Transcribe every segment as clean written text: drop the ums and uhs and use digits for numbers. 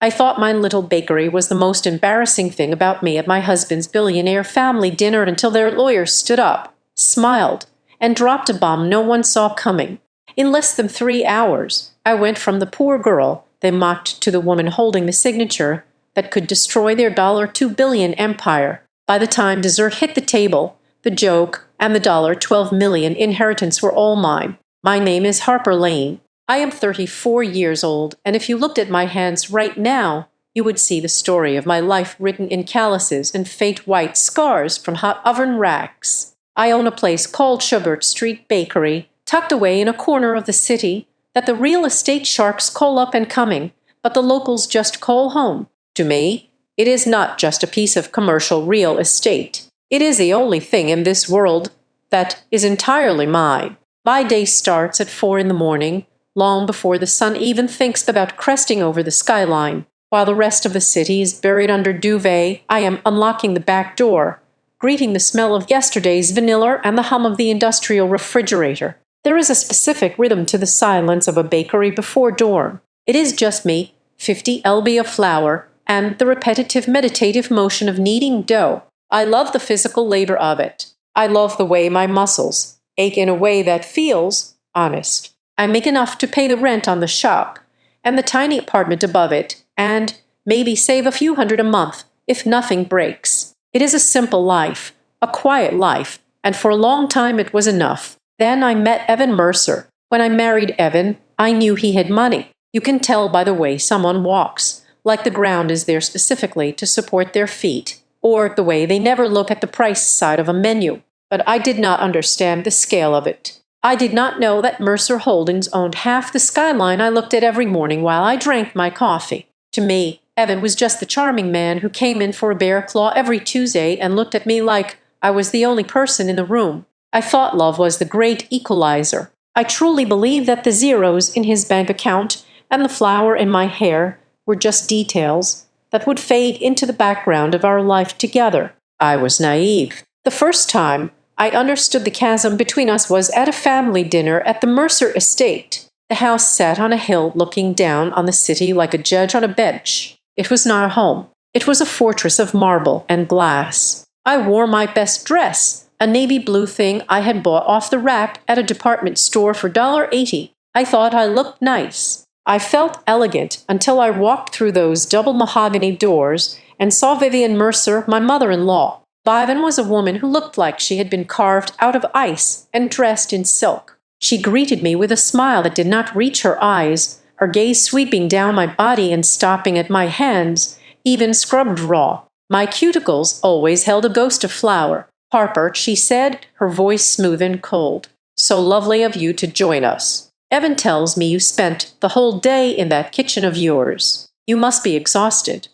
I thought my little bakery was the most embarrassing thing about me at my husband's billionaire family dinner until their lawyer stood up, smiled, and dropped a bomb no one saw coming. In less than 3 hours, I went from the poor girl they mocked to the woman holding the signature that could destroy their $2 billion empire. By the time dessert hit the table, the joke and the $12 million inheritance were all mine. My name is Harper Lane. I am 34 years old, and if you looked at my hands right now, you would see the story of my life written in calluses and faint white scars from hot oven racks. I own a place called Schubert Street Bakery, tucked away in a corner of the city that the real estate sharks call up and coming, but the locals just call home. To me, it is not just a piece of commercial real estate. It is the only thing in this world that is entirely mine. My day starts at 4 in the morning, long before the sun even thinks about cresting over the skyline. While the rest of the city is buried under duvet, I am unlocking the back door, greeting the smell of yesterday's vanilla and the hum of the industrial refrigerator. There is a specific rhythm to the silence of a bakery before dawn. It is just me, 50 lb of flour, and the repetitive meditative motion of kneading dough. I love the physical labor of it. I love the way my muscles ache in a way that feels honest. I make enough to pay the rent on the shop and the tiny apartment above it, and maybe save a few hundred a month if nothing breaks. It is a simple life, a quiet life, and for a long time it was enough. Then I met Evan Mercer. When I married Evan, I knew he had money. You can tell by the way someone walks, like the ground is there specifically to support their feet, or the way they never look at the price side of a menu. But I did not understand the scale of it. I did not know that Mercer Holdings owned half the skyline I looked at every morning while I drank my coffee. To me, Evan was just the charming man who came in for a bear claw every Tuesday and looked at me like I was the only person in the room. I thought love was the great equalizer. I truly believed that the zeros in his bank account and the flower in my hair were just details that would fade into the background of our life together. I was naive. The first time I understood the chasm between us was at a family dinner at the Mercer estate. The house sat on a hill looking down on the city like a judge on a bench. It was not a home. It was a fortress of marble and glass. I wore my best dress, a navy blue thing I had bought off the rack at a department store for $1.80. I thought I looked nice. I felt elegant until I walked through those double mahogany doors and saw Vivian Mercer, my mother-in-law. Vivian was a woman who looked like she had been carved out of ice and dressed in silk. She greeted me with a smile that did not reach her eyes, her gaze sweeping down my body and stopping at my hands, even scrubbed raw. My cuticles always held a ghost of flour. "Harper," she said, her voice smooth and cold. "So lovely of you to join us. Evan tells me you spent the whole day in that kitchen of yours. You must be exhausted."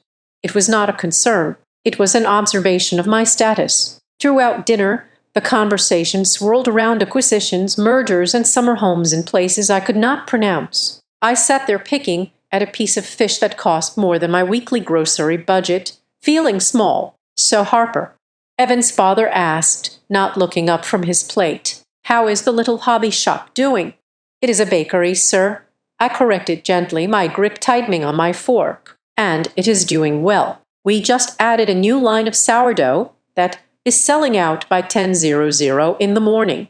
It was not a concern. It was an observation of my status. Throughout dinner, the conversation swirled around acquisitions, mergers, and summer homes in places I could not pronounce. I sat there picking at a piece of fish that cost more than my weekly grocery budget, feeling small. "So, Harper," Evan's father asked, not looking up from his plate, "how is the little hobby shop doing?" "It is a bakery, sir," I corrected gently, my grip tightening on my fork. "And it is doing well. We just added a new line of sourdough that is selling out by 10:00 in the morning."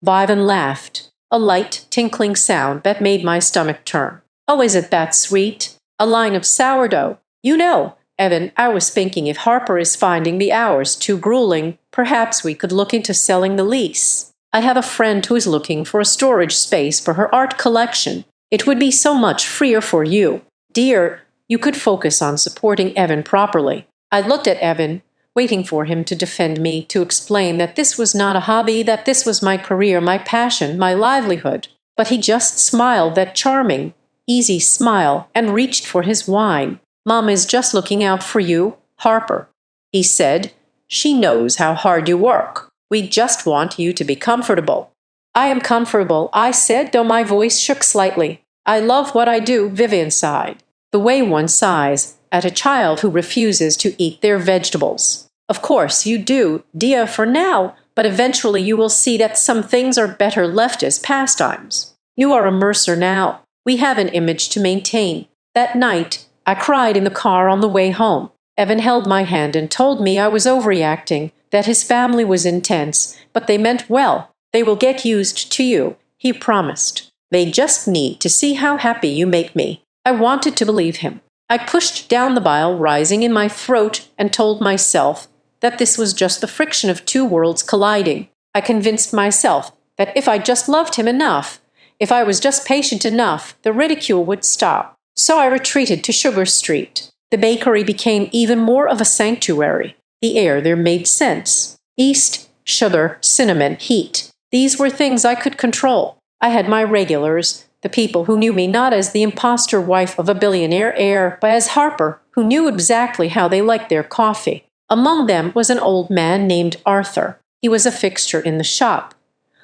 Vivian laughed, a light, tinkling sound that made my stomach turn. "Oh, is it that sweet? A line of sourdough? You know, Evan, I was thinking if Harper is finding the hours too grueling, perhaps we could look into selling the lease. I have a friend who is looking for a storage space for her art collection. It would be so much freer for you. Dear, you could focus on supporting Evan properly." I looked at Evan, waiting for him to defend me, to explain that this was not a hobby, that this was my career, my passion, my livelihood. But he just smiled that charming, easy smile and reached for his wine. "Mom is just looking out for you, Harper," he said. "She knows how hard you work. We just want you to be comfortable." "I am comfortable," I said, though my voice shook slightly. "I love what I do," Vivian sighed. "The way one sighs at a child who refuses to eat their vegetables." "Of course you do, dear, for now, but eventually you will see that some things are better left as pastimes. You are a Mercer now. We have an image to maintain." That night, I cried in the car on the way home. Evan held my hand and told me I was overreacting, that his family was intense, but they meant well. They will get used to you, he promised. They just need to see how happy you make me. I wanted to believe him. I pushed down the bile rising in my throat and told myself that this was just the friction of two worlds colliding. I convinced myself that if I just loved him enough, if I was just patient enough, the ridicule would stop. So I retreated to Sugar Street. The bakery became even more of a sanctuary. The air there made sense. Yeast, sugar, cinnamon, heat. These were things I could control. I had my regulars, the people who knew me not as the imposter wife of a billionaire heir, but as Harper, who knew exactly how they liked their coffee. Among them was an old man named Arthur. He was a fixture in the shop,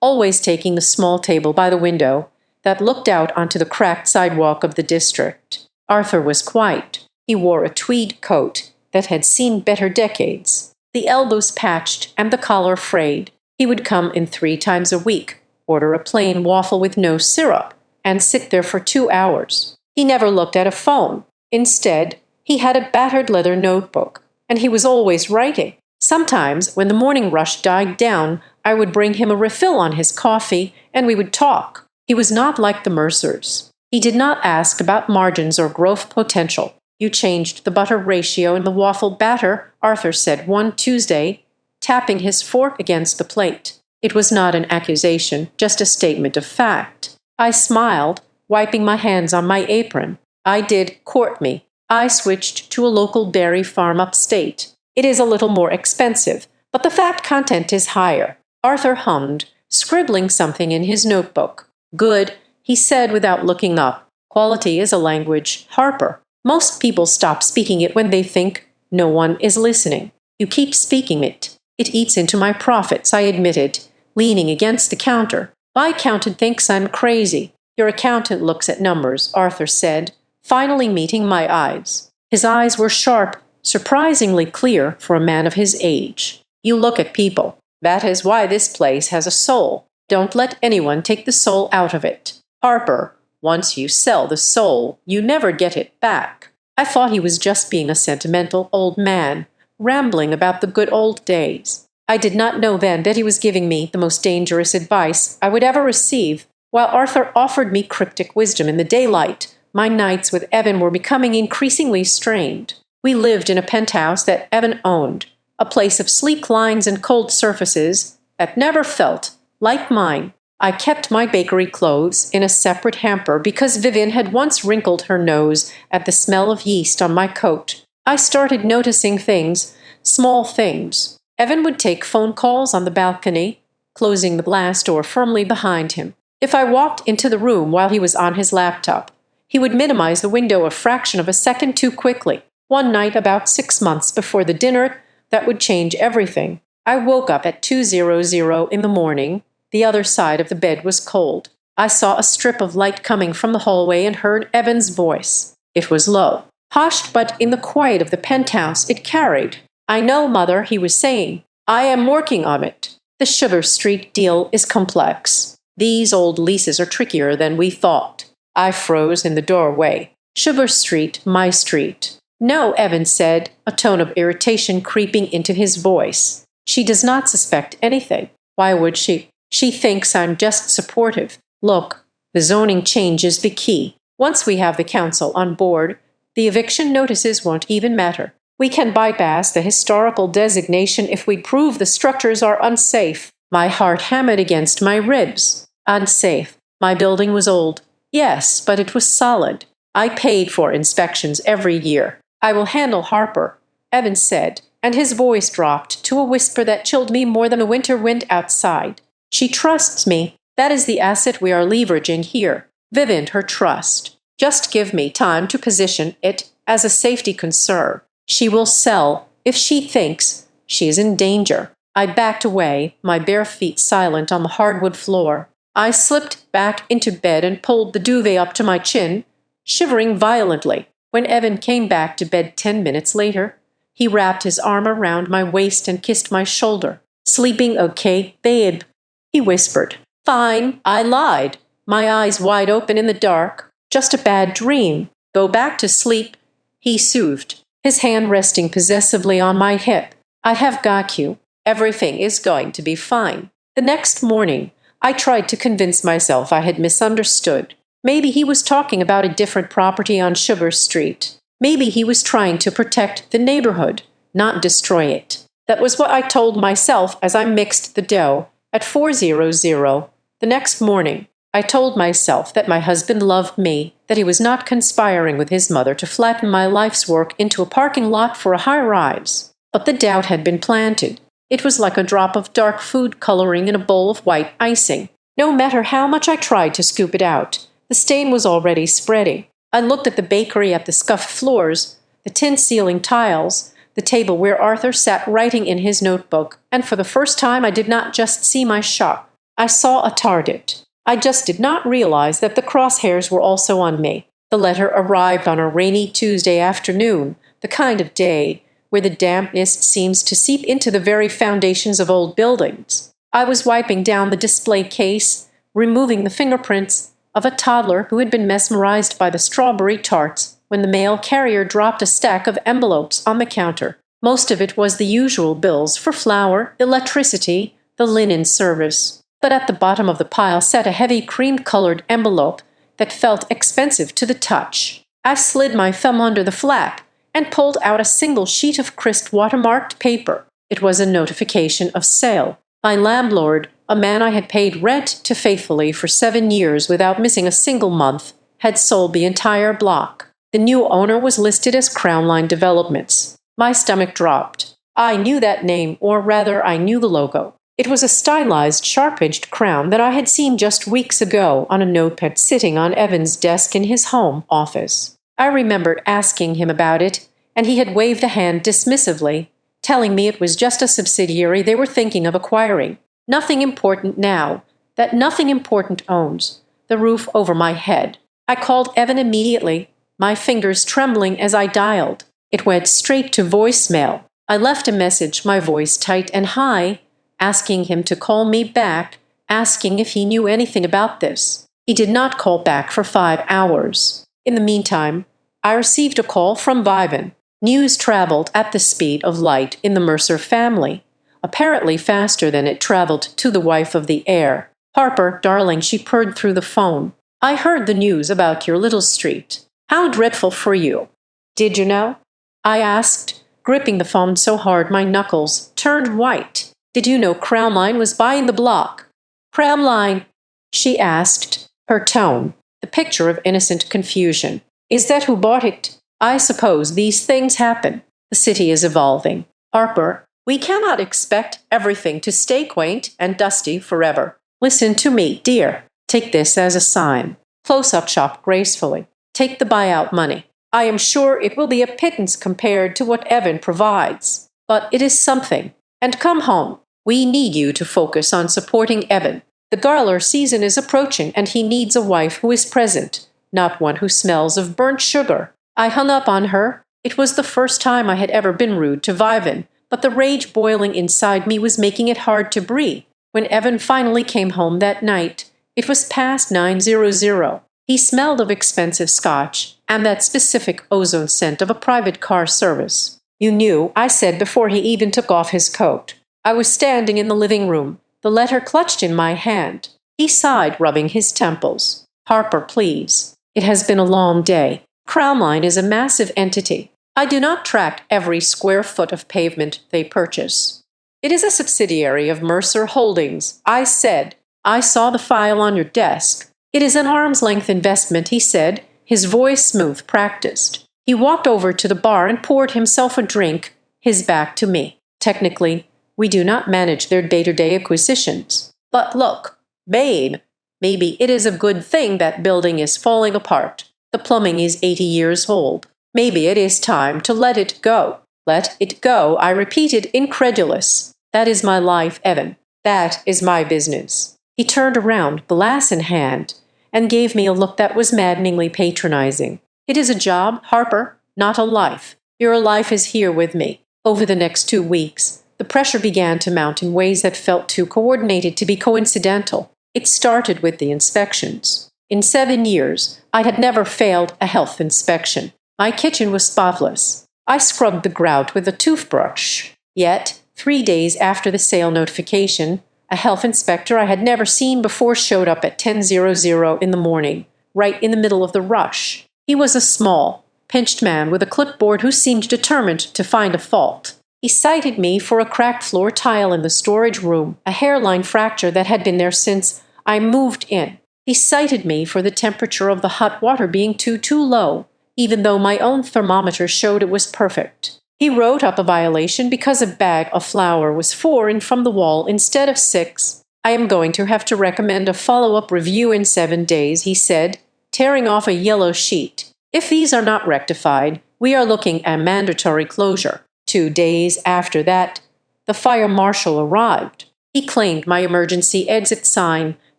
always taking the small table by the window that looked out onto the cracked sidewalk of the district. Arthur was quiet. He wore a tweed coat that had seen better decades, the elbows patched and the collar frayed. He would come in 3 times a week, order a plain waffle with no syrup, and sit there for 2 hours. He never looked at a phone. Instead, he had a battered leather notebook, and he was always writing. Sometimes, when the morning rush died down, I would bring him a refill on his coffee, and we would talk. He was not like the Mercers. He did not ask about margins or growth potential. You changed the butter ratio in the waffle batter, Arthur said one Tuesday, tapping his fork against the plate. It was not an accusation, just a statement of fact. I smiled, wiping my hands on my apron. I did court me. I switched to a local dairy farm upstate. It is a little more expensive, but the fat content is higher. Arthur hummed, scribbling something in his notebook. Good, he said without looking up. Quality is a language, Harper. Most people stop speaking it when they think no one is listening. You keep speaking it. It eats into my profits, I admitted, leaning against the counter. My accountant thinks I'm crazy. Your accountant looks at numbers, Arthur said, finally meeting my eyes. His eyes were sharp, surprisingly clear for a man of his age. You look at people. That is why this place has a soul. Don't let anyone take the soul out of it. Harper, once you sell the soul, you never get it back. I thought he was just being a sentimental old man, rambling about the good old days. I did not know then that he was giving me the most dangerous advice I would ever receive. While Arthur offered me cryptic wisdom in the daylight, my nights with Evan were becoming increasingly strained. We lived in a penthouse that Evan owned, a place of sleek lines and cold surfaces that never felt like mine. I kept my bakery clothes in a separate hamper because Vivian had once wrinkled her nose at the smell of yeast on my coat. I started noticing things, small things. Evan would take phone calls on the balcony, closing the glass door firmly behind him. If I walked into the room while he was on his laptop, he would minimize the window a fraction of a second too quickly. One night, about 6 months before the dinner that would change everything, I woke up at 2:00 in the morning. The other side of the bed was cold. I saw a strip of light coming from the hallway and heard Evan's voice. It was low, hushed, but in the quiet of the penthouse it carried. I know, Mother, he was saying. I am working on it. The Sugar Street deal is complex. These old leases are trickier than we thought. I froze in the doorway. Sugar Street, my street. No, Evan said, a tone of irritation creeping into his voice. She does not suspect anything. Why would she? She thinks I'm just supportive. Look, the zoning change is the key. Once we have the council on board, the eviction notices won't even matter. We can bypass the historical designation if we prove the structures are unsafe. My heart hammered against my ribs. Unsafe. My building was old. Yes, but it was solid. I paid for inspections every year. I will handle Harper, Evan said, and his voice dropped to a whisper that chilled me more than the winter wind outside. She trusts me. That is the asset we are leveraging here. Vivian, her trust. Just give me time to position it as a safety concern. She will sell if she thinks she is in danger. I backed away, my bare feet silent on the hardwood floor. I slipped back into bed and pulled the duvet up to my chin, shivering violently. When Evan came back to bed 10 minutes later, he wrapped his arm around my waist and kissed my shoulder. Sleeping okay, babe? He whispered. Fine, I lied. My eyes wide open in the dark. Just a bad dream. Go back to sleep. he soothed, his hand resting possessively on my hip. "I have got you. Everything is going to be fine." The next morning, I tried to convince myself I had misunderstood. Maybe he was talking about a different property on Sugar Street. Maybe he was trying to protect the neighborhood, not destroy it. That was what I told myself as I mixed the dough at 4:00. The next morning, I told myself that my husband loved me, that he was not conspiring with his mother to flatten my life's work into a parking lot for a high-rise. But the doubt had been planted. It was like a drop of dark food coloring in a bowl of white icing. No matter how much I tried to scoop it out, the stain was already spreading. I looked at the bakery, at the scuffed floors, the tin ceiling tiles, the table where Arthur sat writing in his notebook, and for the first time I did not just see my shop. I saw a target. I just did not realize that the crosshairs were also on me. The letter arrived on a rainy Tuesday afternoon, the kind of day where the dampness seems to seep into the very foundations of old buildings. I was wiping down the display case, removing the fingerprints of a toddler who had been mesmerized by the strawberry tarts when the mail carrier dropped a stack of envelopes on the counter. Most of it was the usual bills for flour, electricity, the linen service. But at the bottom of the pile sat a heavy cream-colored envelope that felt expensive to the touch. I slid my thumb under the flap and pulled out a single sheet of crisp watermarked paper. It was a notification of sale. My landlord, a man I had paid rent to faithfully for 7 years without missing a single month, had sold the entire block. The new owner was listed as Crown Line Developments. My stomach dropped. I knew that name, or rather, I knew the logo. It was a stylized, sharp-edged crown that I had seen just weeks ago on a notepad sitting on Evan's desk in his home office. I remembered asking him about it, and he had waved a hand dismissively, telling me it was just a subsidiary they were thinking of acquiring. Nothing important now, that nothing important owns. The roof over my head. I called Evan immediately, my fingers trembling as I dialed. It went straight to voicemail. I left a message, my voice tight and high, asking him to call me back, asking if he knew anything about this. He did not call back for 5 hours. In the meantime, I received a call from Vivan. News traveled at the speed of light in the Mercer family, apparently faster than it traveled to the wife of the heir. "Harper, darling," she purred through the phone. "I heard the news about your little street. How dreadful for you." "Did you know?" I asked, gripping the phone so hard my knuckles turned white. "Did you know Crown Line was buying the block?" "Crown Line?" she asked, her tone the picture of innocent confusion. "Is that who bought it?" "I suppose these things happen. The city is evolving. Harper, we cannot expect everything to stay quaint and dusty forever. Listen to me, dear. Take this as a sign. Close up shop gracefully. Take the buyout money. I am sure it will be a pittance compared to what Evan provides. But it is something. And come home. We need you to focus on supporting Evan. The Garler season is approaching, and he needs a wife who is present, not one who smells of burnt sugar." I hung up on her. It was the first time I had ever been rude to Vivan, but the rage boiling inside me was making it hard to breathe. When Evan finally came home that night, it was past 9:00. He smelled of expensive scotch and that specific ozone scent of a private car service. "You knew," I said before he even took off his coat. I was standing in the living room, the letter clutched in my hand. He sighed, rubbing his temples. "Harper, please. It has been a long day. Crown Line is a massive entity. I do not track every square foot of pavement they purchase. It is a subsidiary of Mercer Holdings," I said. "I saw the file on your desk. It is an arm's-length investment," he said, his voice smooth, practiced. He walked over to the bar and poured himself a drink, his back to me. "Technically, we do not manage their day-to-day acquisitions. But look, babe, maybe it is a good thing that building is falling apart. The plumbing is 80 years old. Maybe it is time to let it go." "Let it go," I repeated, incredulous. "That is my life, Evan. That is my business." He turned around, glass in hand, and gave me a look that was maddeningly patronizing. "It is a job, Harper, not a life. Your life is here with me." Over the next 2 weeks, the pressure began to mount in ways that felt too coordinated to be coincidental. It started with the inspections. In 7 years, I had never failed a health inspection. My kitchen was spotless. I scrubbed the grout with a toothbrush. Yet, 3 days after the sale notification, a health inspector I had never seen before showed up at 10:00 in the morning, right in the middle of the rush. He was a small, pinched man with a clipboard who seemed determined to find a fault. He cited me for a cracked floor tile in the storage room, a hairline fracture that had been there since I moved in. He cited me for the temperature of the hot water being too low, even though my own thermometer showed it was perfect. He wrote up a violation because a bag of flour was 4 in from the wall instead of 6. I am going to have to recommend a follow-up review in 7 days, he said, tearing off a yellow sheet. If these are not rectified, we are looking at mandatory closure. 2 days after that, the fire marshal arrived. He claimed my emergency exit sign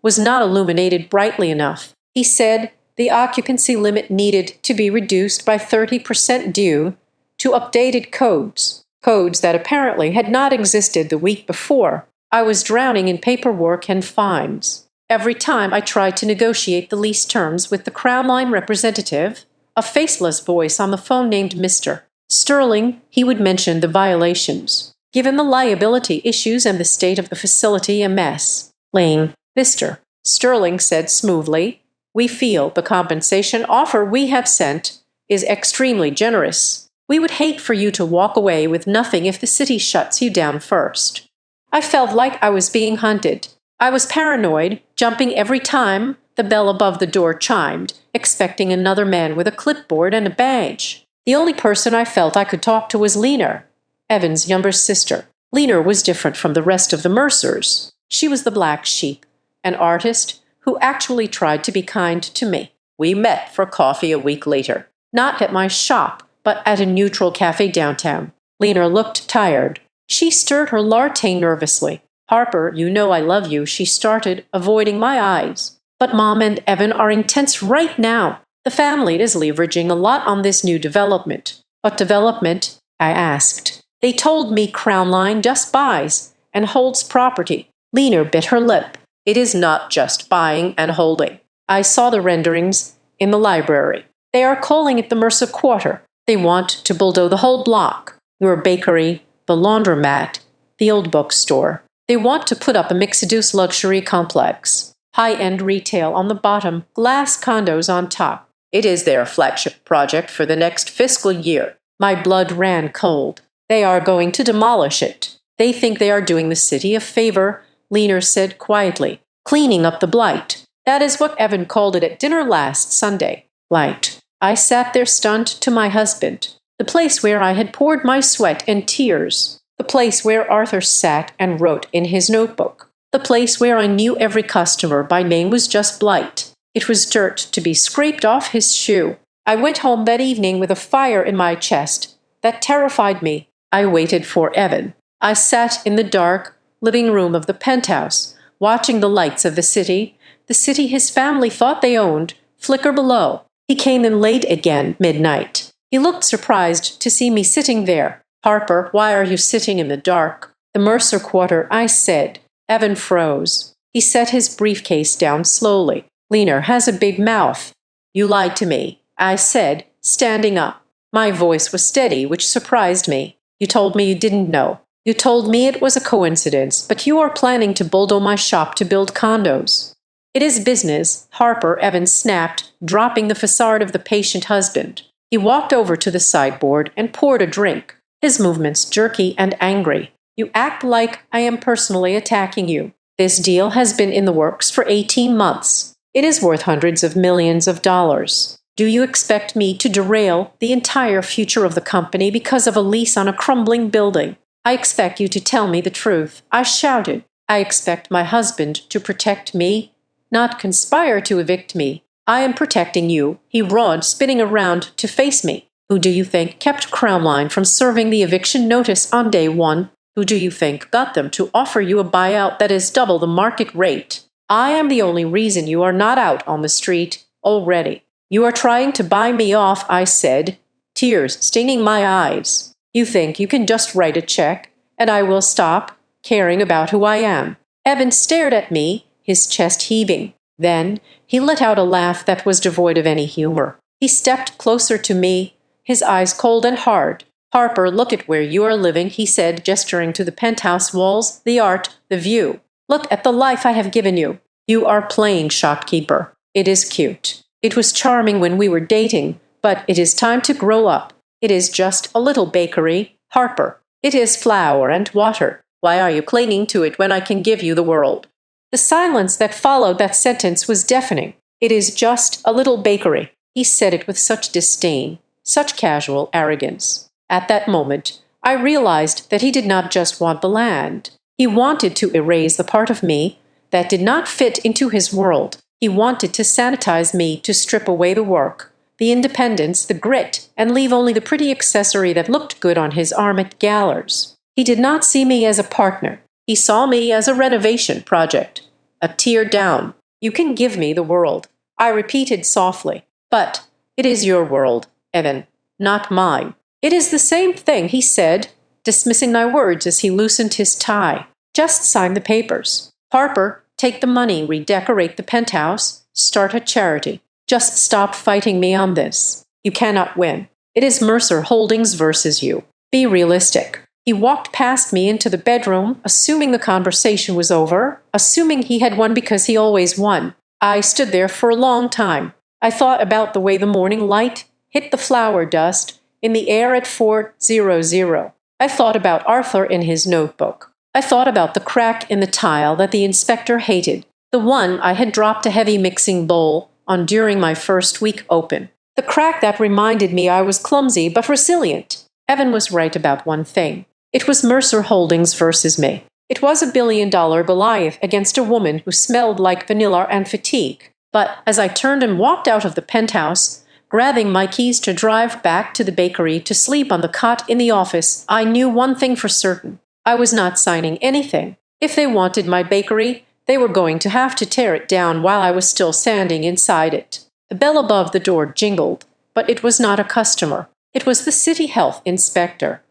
was not illuminated brightly enough. He said the occupancy limit needed to be reduced by 30% due to updated codes that apparently had not existed the week before. I was drowning in paperwork and fines. Every time I tried to negotiate the lease terms with the Crown Line representative, a faceless voice on the phone named Mr. Sterling, he would mention the violations. Given the liability issues and the state of the facility a mess, Lane, Mr. Sterling said smoothly, we feel the compensation offer we have sent is extremely generous. We would hate for you to walk away with nothing if the city shuts you down first. I felt like I was being hunted. I was paranoid, jumping every time the bell above the door chimed, expecting another man with a clipboard and a badge. The only person I felt I could talk to was Lena, Evan's younger sister. Lena was different from the rest of the Mercers. She was the black sheep, an artist who actually tried to be kind to me. We met for coffee a week later, not at my shop, but at a neutral cafe downtown. Lena looked tired. She stirred her latte nervously. Harper, you know I love you, she started, avoiding my eyes. But Mom and Evan are intense right now. The family is leveraging a lot on this new development. What development? I asked. They told me Crown Line just buys and holds property. Lena bit her lip. It is not just buying and holding. I saw the renderings in the library. They are calling it the Mercer Quarter. They want to bulldoze the whole block. Your bakery, the laundromat, the old bookstore. They want to put up a mixed-use luxury complex. High-end retail on the bottom, glass condos on top. It is their flagship project for the next fiscal year. My blood ran cold. They are going to demolish it. They think they are doing the city a favor, Lena said quietly, cleaning up the blight. That is what Evan called it at dinner last Sunday. Blight. I sat there stunned to my husband. The place where I had poured my sweat and tears. The place where Arthur sat and wrote in his notebook. The place where I knew every customer by name was just blight. It was dirt to be scraped off his shoe. I went home that evening with a fire in my chest that terrified me. I waited for Evan. I sat in the dark living room of the penthouse, watching the lights of the city his family thought they owned, flicker below. He came in late again, midnight. He looked surprised to see me sitting there. Harper, why are you sitting in the dark? The Mercer Quarter, I said. Evan froze. He set his briefcase down slowly. Lena has a big mouth. You lied to me, I said, standing up. My voice was steady, which surprised me. You told me you didn't know. You told me it was a coincidence, but you are planning to bulldoze my shop to build condos. It is business, Harper, Evan snapped, dropping the facade of the patient husband. He walked over to the sideboard and poured a drink, his movements jerky and angry. You act like I am personally attacking you. This deal has been in the works for 18 months. It is worth hundreds of millions of dollars. Do you expect me to derail the entire future of the company because of a lease on a crumbling building? I expect you to tell me the truth. I shouted. I expect my husband to protect me, not conspire to evict me. I am protecting you, he roared, spinning around to face me. Who do you think kept Crown Line from serving the eviction notice on day one? Who do you think got them to offer you a buyout that is double the market rate? I am the only reason you are not out on the street already. You are trying to buy me off, I said, tears stinging my eyes. You think you can just write a check, and I will stop caring about who I am. Evan stared at me, his chest heaving. Then he let out a laugh that was devoid of any humor. He stepped closer to me, his eyes cold and hard. "Harper, look at where you are living," he said, gesturing to the penthouse walls, the art, the view. "Look at the life I have given you. You are playing shopkeeper. It is cute. It was charming when we were dating, but it is time to grow up. It is just a little bakery, Harper. It is flour and water. Why are you clinging to it when I can give you the world?" The silence that followed that sentence was deafening. "It is just a little bakery." He said it with such disdain, such casual arrogance. At that moment, I realized that he did not just want the land. He wanted to erase the part of me that did not fit into his world. He wanted to sanitize me, to strip away the work, the independence, the grit, and leave only the pretty accessory that looked good on his arm at galas. He did not see me as a partner. He saw me as a renovation project, a tear down. "You can give me the world," I repeated softly. "But it is your world, Evan, not mine." "It is the same thing," he said, dismissing my words as he loosened his tie. "Just sign the papers. Harper, take the money, redecorate the penthouse, start a charity. Just stop fighting me on this. You cannot win. It is Mercer Holdings versus you. Be realistic." He walked past me into the bedroom, assuming the conversation was over, assuming he had won because he always won. I stood there for a long time. I thought about the way the morning light hit the flower dust in the air at 4:00. I thought about Arthur in his notebook. I thought about the crack in the tile that the inspector hated, the one I had dropped a heavy mixing bowl on during my first week open. The crack that reminded me I was clumsy but resilient. Evan was right about one thing. It was Mercer Holdings versus me. It was a billion-dollar Goliath against a woman who smelled like vanilla and fatigue. But as I turned and walked out of the penthouse, grabbing my keys to drive back to the bakery to sleep on the cot in the office, I knew one thing for certain. I was not signing anything. If they wanted my bakery, they were going to have to tear it down while I was still standing inside it. The bell above the door jingled, but it was not a customer. It was the city health inspector,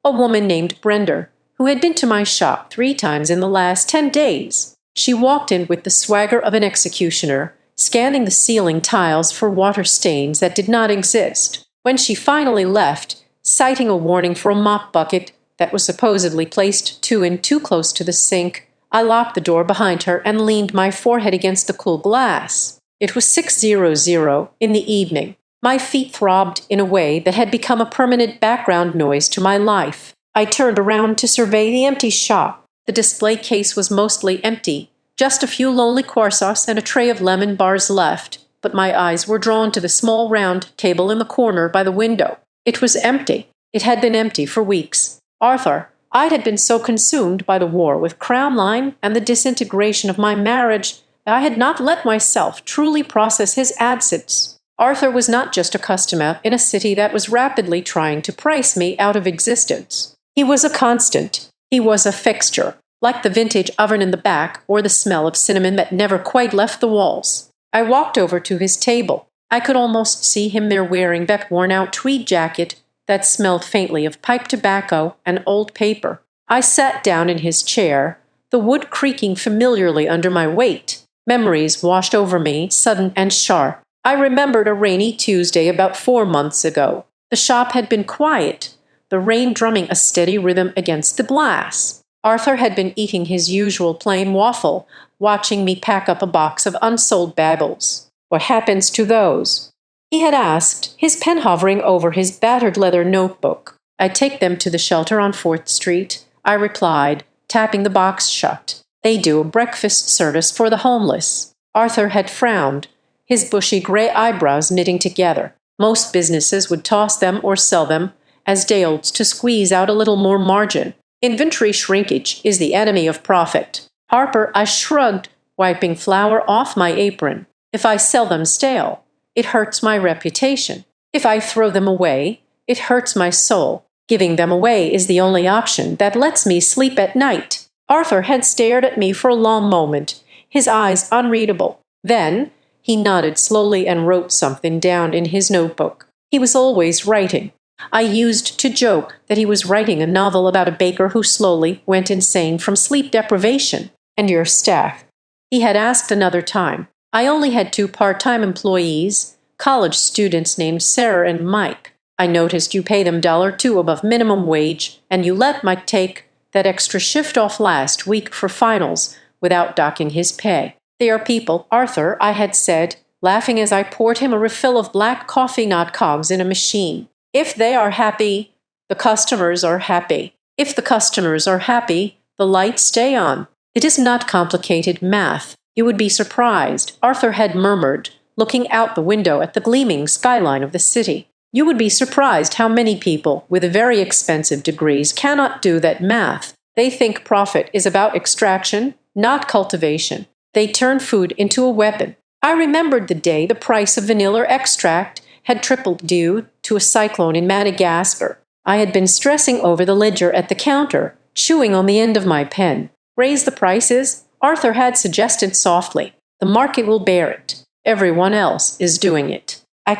a woman named Brenda, who had been to my shop 3 times in the last 10 days. She walked in with the swagger of an executioner, scanning the ceiling tiles for water stains that did not exist. When she finally left, citing a warning for a mop bucket that was supposedly placed too close to the sink, I locked the door behind her and leaned my forehead against the cool glass. It was 6:00 in the evening. My feet throbbed in a way that had become a permanent background noise to my life. I turned around to survey the empty shop. The display case was mostly empty, just a few lonely croissants and a tray of lemon bars left, but my eyes were drawn to the small round table in the corner by the window. It was empty. It had been empty for weeks. Arthur, I had been so consumed by the war with Crown Line and the disintegration of my marriage that I had not let myself truly process his absence. Arthur was not just a customer in a city that was rapidly trying to price me out of existence. He was a constant. He was a fixture, like the vintage oven in the back or the smell of cinnamon that never quite left the walls. I walked over to his table. I could almost see him there wearing that worn-out tweed jacket that smelled faintly of pipe tobacco and old paper. I sat down in his chair, the wood creaking familiarly under my weight. Memories washed over me, sudden and sharp. I remembered a rainy Tuesday about 4 months ago. The shop had been quiet, the rain drumming a steady rhythm against the glass. Arthur had been eating his usual plain waffle, watching me pack up a box of unsold bagels. "What happens to those?" he had asked, his pen hovering over his battered leather notebook. "I take them to the shelter on 4th Street, I replied, tapping the box shut. "They do a breakfast service for the homeless." Arthur had frowned, his bushy gray eyebrows knitting together. Most businesses would toss them or sell them as day-olds to squeeze out a little more margin. Inventory shrinkage is the enemy of profit. "Harper," I shrugged, wiping flour off my apron. "If I sell them stale, it hurts my reputation. If I throw them away, it hurts my soul. Giving them away is the only option that lets me sleep at night." Arthur had stared at me for a long moment, his eyes unreadable. Then he nodded slowly and wrote something down in his notebook. He was always writing. I used to joke that he was writing a novel about a baker who slowly went insane from sleep deprivation. "And your staff?" he had asked another time. I only had 2 part-time employees, college students named Sarah and Mike. I noticed you pay them $2 above minimum wage, and you let Mike take that extra shift off last week for finals without docking his pay. They are people, Arthur, I had said, laughing as I poured him a refill of black coffee, not cogs in a machine. If they are happy, the customers are happy. If the customers are happy, the lights stay on. It is not complicated math. You would be surprised, Arthur had murmured, looking out the window at the gleaming skyline of the city. You would be surprised how many people with very expensive degrees cannot do that math. They think profit is about extraction, not cultivation. They turn food into a weapon. I remembered the day the price of vanilla extract had tripled due to a cyclone in Madagascar. I had been stressing over the ledger at the counter, chewing on the end of my pen. Raise the prices, Arthur had suggested softly. The market will bear it. Everyone else is doing it. I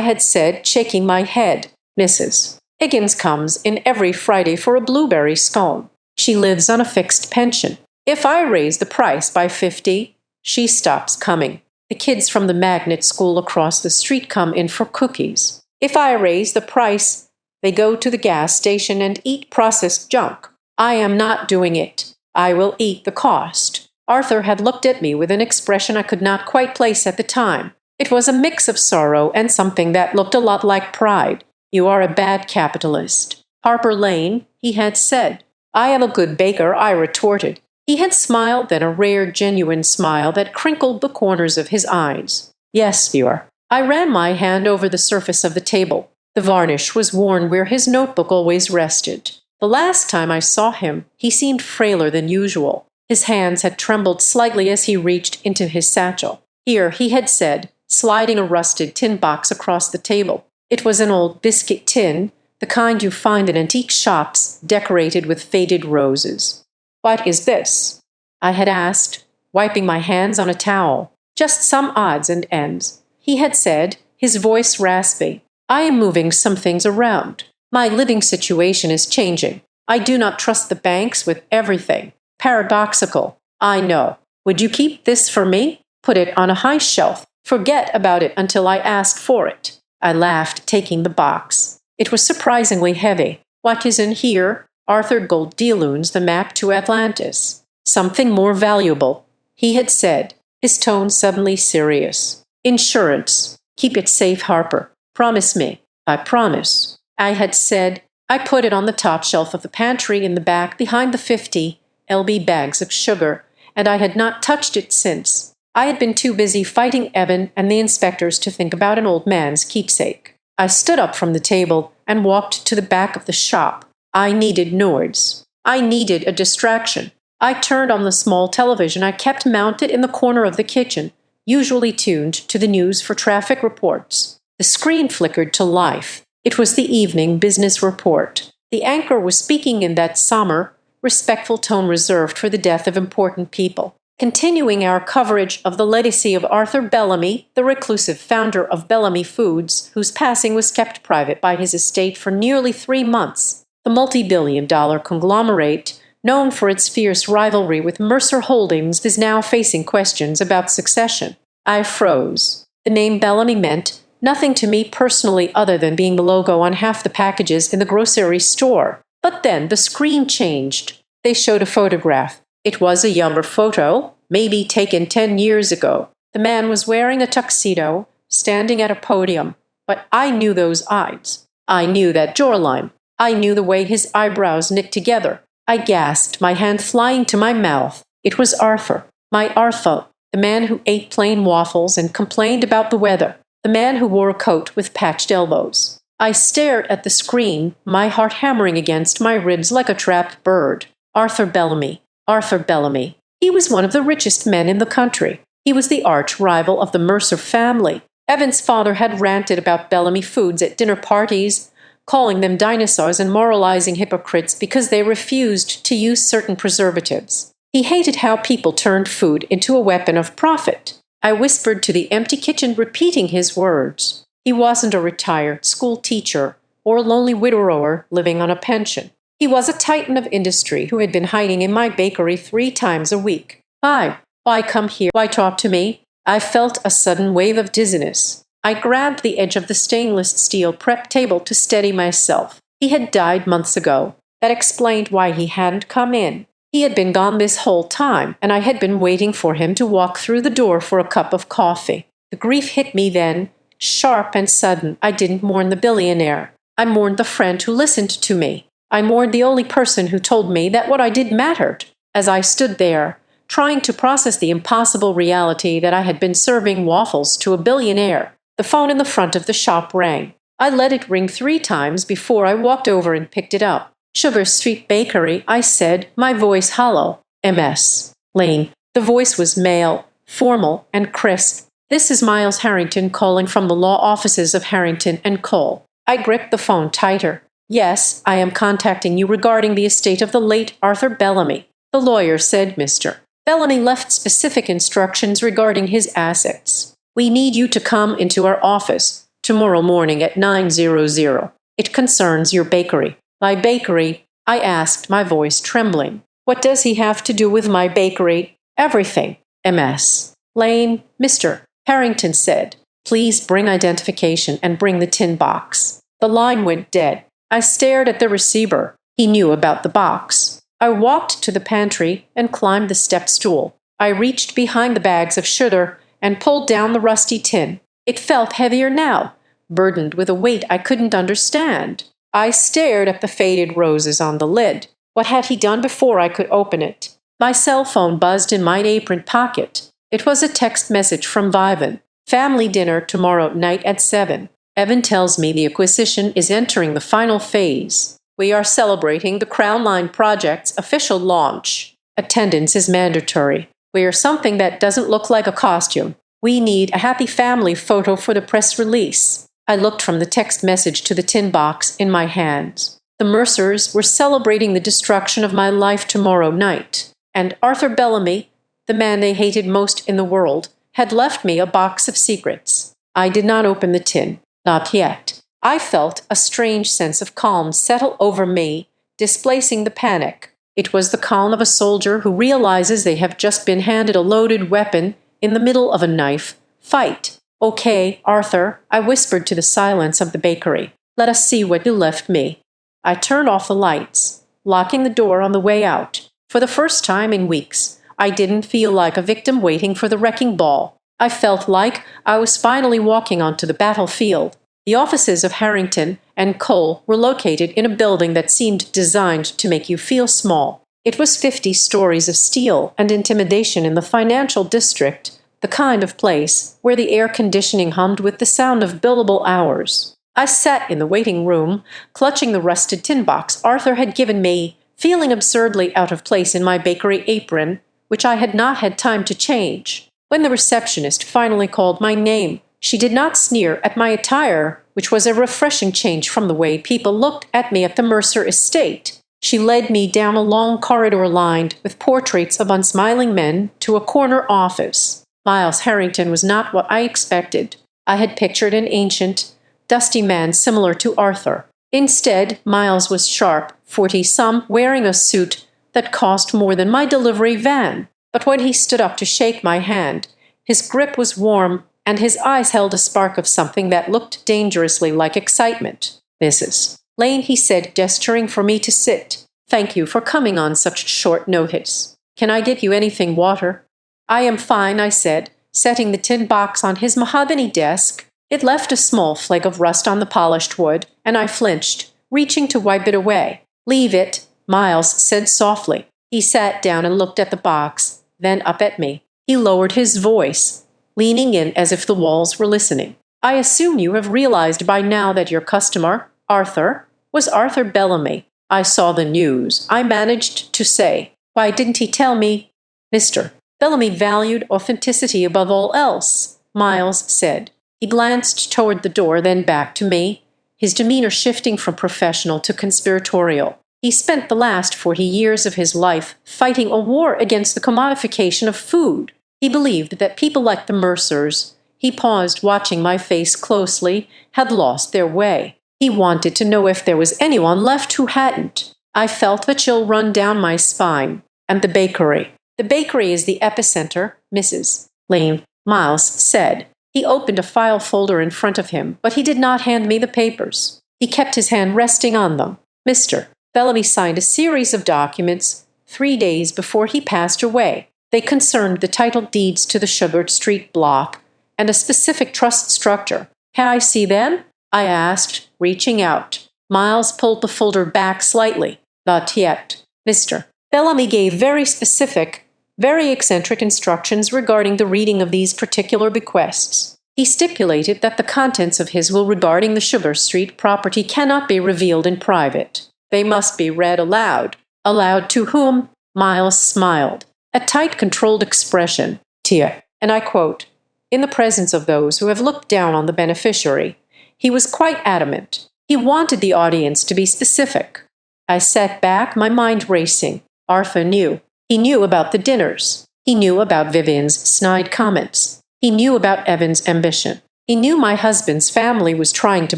had said, shaking my head. Mrs. Higgins comes in every Friday for a blueberry scone. She lives on a fixed pension. If I raise the price by 50, she stops coming. The kids from the magnet school across the street come in for cookies. If I raise the price, they go to the gas station and eat processed junk. I am not doing it. I will eat the cost. Arthur had looked at me with an expression I could not quite place at the time. It was a mix of sorrow and something that looked a lot like pride. You are a bad capitalist. Harper Lane, he had said. I am a good baker, I retorted. He had smiled, then a rare, genuine smile that crinkled the corners of his eyes. Yes, you are. I ran my hand over the surface of the table. The varnish was worn where his notebook always rested. The last time I saw him, he seemed frailer than usual. His hands had trembled slightly as he reached into his satchel. Here, he had said, sliding a rusted tin box across the table. It was an old biscuit tin, the kind you find in antique shops, decorated with faded roses. What is this? I had asked, wiping my hands on a towel. Just some odds and ends. He had said, his voice raspy. I am moving some things around. My living situation is changing. I do not trust the banks with everything. Paradoxical. I know. Would you keep this for me? Put it on a high shelf. Forget about it until I ask for it. I laughed, taking the box. It was surprisingly heavy. What is in here? Arthur Golddealoons, the map to Atlantis. Something more valuable, he had said, his tone suddenly serious. Insurance. Keep it safe, Harper. Promise me. I promise. I had said. I put it on the top shelf of the pantry in the back behind the 50 lb bags of sugar, and I had not touched it since. I had been too busy fighting Evan and the inspectors to think about an old man's keepsake. I stood up from the table and walked to the back of the shop. I needed noise. I needed a distraction. I turned on the small television I kept mounted in the corner of the kitchen, usually tuned to the news for traffic reports. The screen flickered to life. It was the evening business report. The anchor was speaking in that somber, respectful tone reserved for the death of important people. Continuing our coverage of the legacy of Arthur Bellamy, the reclusive founder of Bellamy Foods, whose passing was kept private by his estate for nearly 3 months, the multi-billion-dollar conglomerate, known for its fierce rivalry with Mercer Holdings, is now facing questions about succession. I froze. The name Bellamy meant nothing to me personally other than being the logo on half the packages in the grocery store. But then the screen changed. They showed a photograph. It was a younger photo, maybe taken 10 years ago. The man was wearing a tuxedo, standing at a podium. But I knew those eyes. I knew that jawline. I knew the way his eyebrows knit together. I gasped, my hand flying to my mouth. It was Arthur. My Arthur, the man who ate plain waffles and complained about the weather. The man who wore a coat with patched elbows. I stared at the screen, my heart hammering against my ribs like a trapped bird. Arthur Bellamy. Arthur Bellamy. He was one of the richest men in the country. He was the arch rival of the Mercer family. Evan's father had ranted about Bellamy Foods at dinner parties, calling them dinosaurs and moralizing hypocrites because they refused to use certain preservatives. He hated how people turned food into a weapon of profit. I whispered to the empty kitchen, repeating his words. He wasn't a retired school teacher or a lonely widower living on a pension. He was a titan of industry who had been hiding in my bakery 3 times a week. Why come here? Why talk to me? I felt a sudden wave of dizziness. I grabbed the edge of the stainless steel prep table to steady myself. He had died months ago. That explained why he hadn't come in. He had been gone this whole time, and I had been waiting for him to walk through the door for a cup of coffee. The grief hit me then, sharp and sudden. I didn't mourn the billionaire. I mourned the friend who listened to me. I mourned the only person who told me that what I did mattered. As I stood there, trying to process the impossible reality that I had been serving waffles to a billionaire, the phone in the front of the shop rang. I let it ring 3 times before I walked over and picked it up. Sugar Street Bakery, I said, my voice hollow. MS. Lane. The voice was male, formal, and crisp. This is Miles Harrington calling from the law offices of Harrington and Cole. I gripped the phone tighter. Yes, I am contacting you regarding the estate of the late Arthur Bellamy. The lawyer said, Mr. Bellamy left specific instructions regarding his assets. We need you to come into our office tomorrow morning at 9:00. It concerns your bakery. My bakery? I asked, my voice trembling. What does he have to do with my bakery? Everything. MS. Lane, Mr. Harrington said, please bring identification and bring the tin box. The line went dead. I stared at the receiver. He knew about the box. I walked to the pantry and climbed the step stool. I reached behind the bags of sugar and pulled down the rusty tin. It felt heavier now, burdened with a weight I couldn't understand. I stared at the faded roses on the lid. What had he done before I could open it? My cell phone buzzed in my apron pocket. It was a text message from Vivan. Family dinner tomorrow night at 7. Evan tells me the acquisition is entering the final phase. We are celebrating the Crown Line project's official launch. Attendance is mandatory. Wear something that doesn't look like a costume. We need a happy family photo for the press release. I looked from the text message to the tin box in my hands. The Mercers were celebrating the destruction of my life tomorrow night. And Arthur Bellamy, the man they hated most in the world, had left me a box of secrets. I did not open the tin. Not yet. I felt a strange sense of calm settle over me, displacing the panic. It was the calm of a soldier who realizes they have just been handed a loaded weapon in the middle of a knife fight. Okay, Arthur, I whispered to the silence of the bakery. Let us see what you left me. I turned off the lights, locking the door on the way out. For the first time in weeks, I didn't feel like a victim waiting for the wrecking ball. I felt like I was finally walking onto the battlefield. The offices of Harrington and Cole were located in a building that seemed designed to make you feel small. It was 50 stories of steel and intimidation in the financial district, the kind of place where the air conditioning hummed with the sound of billable hours. I sat in the waiting room, clutching the rusted tin box Arthur had given me, feeling absurdly out of place in my bakery apron, which I had not had time to change. When the receptionist finally called my name, she did not sneer at my attire, which was a refreshing change from the way people looked at me at the Mercer estate. She led me down a long corridor lined with portraits of unsmiling men to a corner office. Miles Harrington was not what I expected. I had pictured an ancient, dusty man similar to Arthur. Instead, Miles was sharp, 40-some, wearing a suit that cost more than my delivery van. But when he stood up to shake my hand, his grip was warm and his eyes held a spark of something that looked dangerously like excitement. Mrs. Lane, he said, gesturing for me to sit. Thank you for coming on such short notice. Can I get you anything water? I am fine, I said, setting the tin box on his mahogany desk. It left a small flake of rust on the polished wood, and I flinched, reaching to wipe it away. Leave it, Miles said softly. He sat down and looked at the box, then up at me. He lowered his voice, leaning in as if the walls were listening. I assume you have realized by now that your customer, Arthur, was Arthur Bellamy. I saw the news. I managed to say, why didn't he tell me? Mr. Bellamy valued authenticity above all else, Miles said. He glanced toward the door, then back to me, his demeanor shifting from professional to conspiratorial. He spent the last 40 years of his life fighting a war against the commodification of food. He believed that people like the Mercers, he paused, watching my face closely, had lost their way. He wanted to know if there was anyone left who hadn't. I felt a chill run down my spine. And the bakery. The bakery is the epicenter, Mrs. Lane, Miles said. He opened a file folder in front of him, but he did not hand me the papers. He kept his hand resting on them. Mr. Bellamy signed a series of documents 3 days before he passed away. They concerned the title deeds to the Sugar Street block and a specific trust structure. Can I see them? I asked, reaching out. Miles pulled the folder back slightly. Not yet. Mr. Bellamy gave very specific, very eccentric instructions regarding the reading of these particular bequests. He stipulated that the contents of his will regarding the Sugar Street property cannot be revealed in private. They must be read aloud. Aloud to whom? Miles smiled. A tight, controlled expression. Tia. And I quote, "In the presence of those who have looked down on the beneficiary." He was quite adamant. He wanted the audience to be specific. I sat back, my mind racing. Arthur knew. He knew about the dinners. He knew about Vivian's snide comments. He knew about Evan's ambition. He knew my husband's family was trying to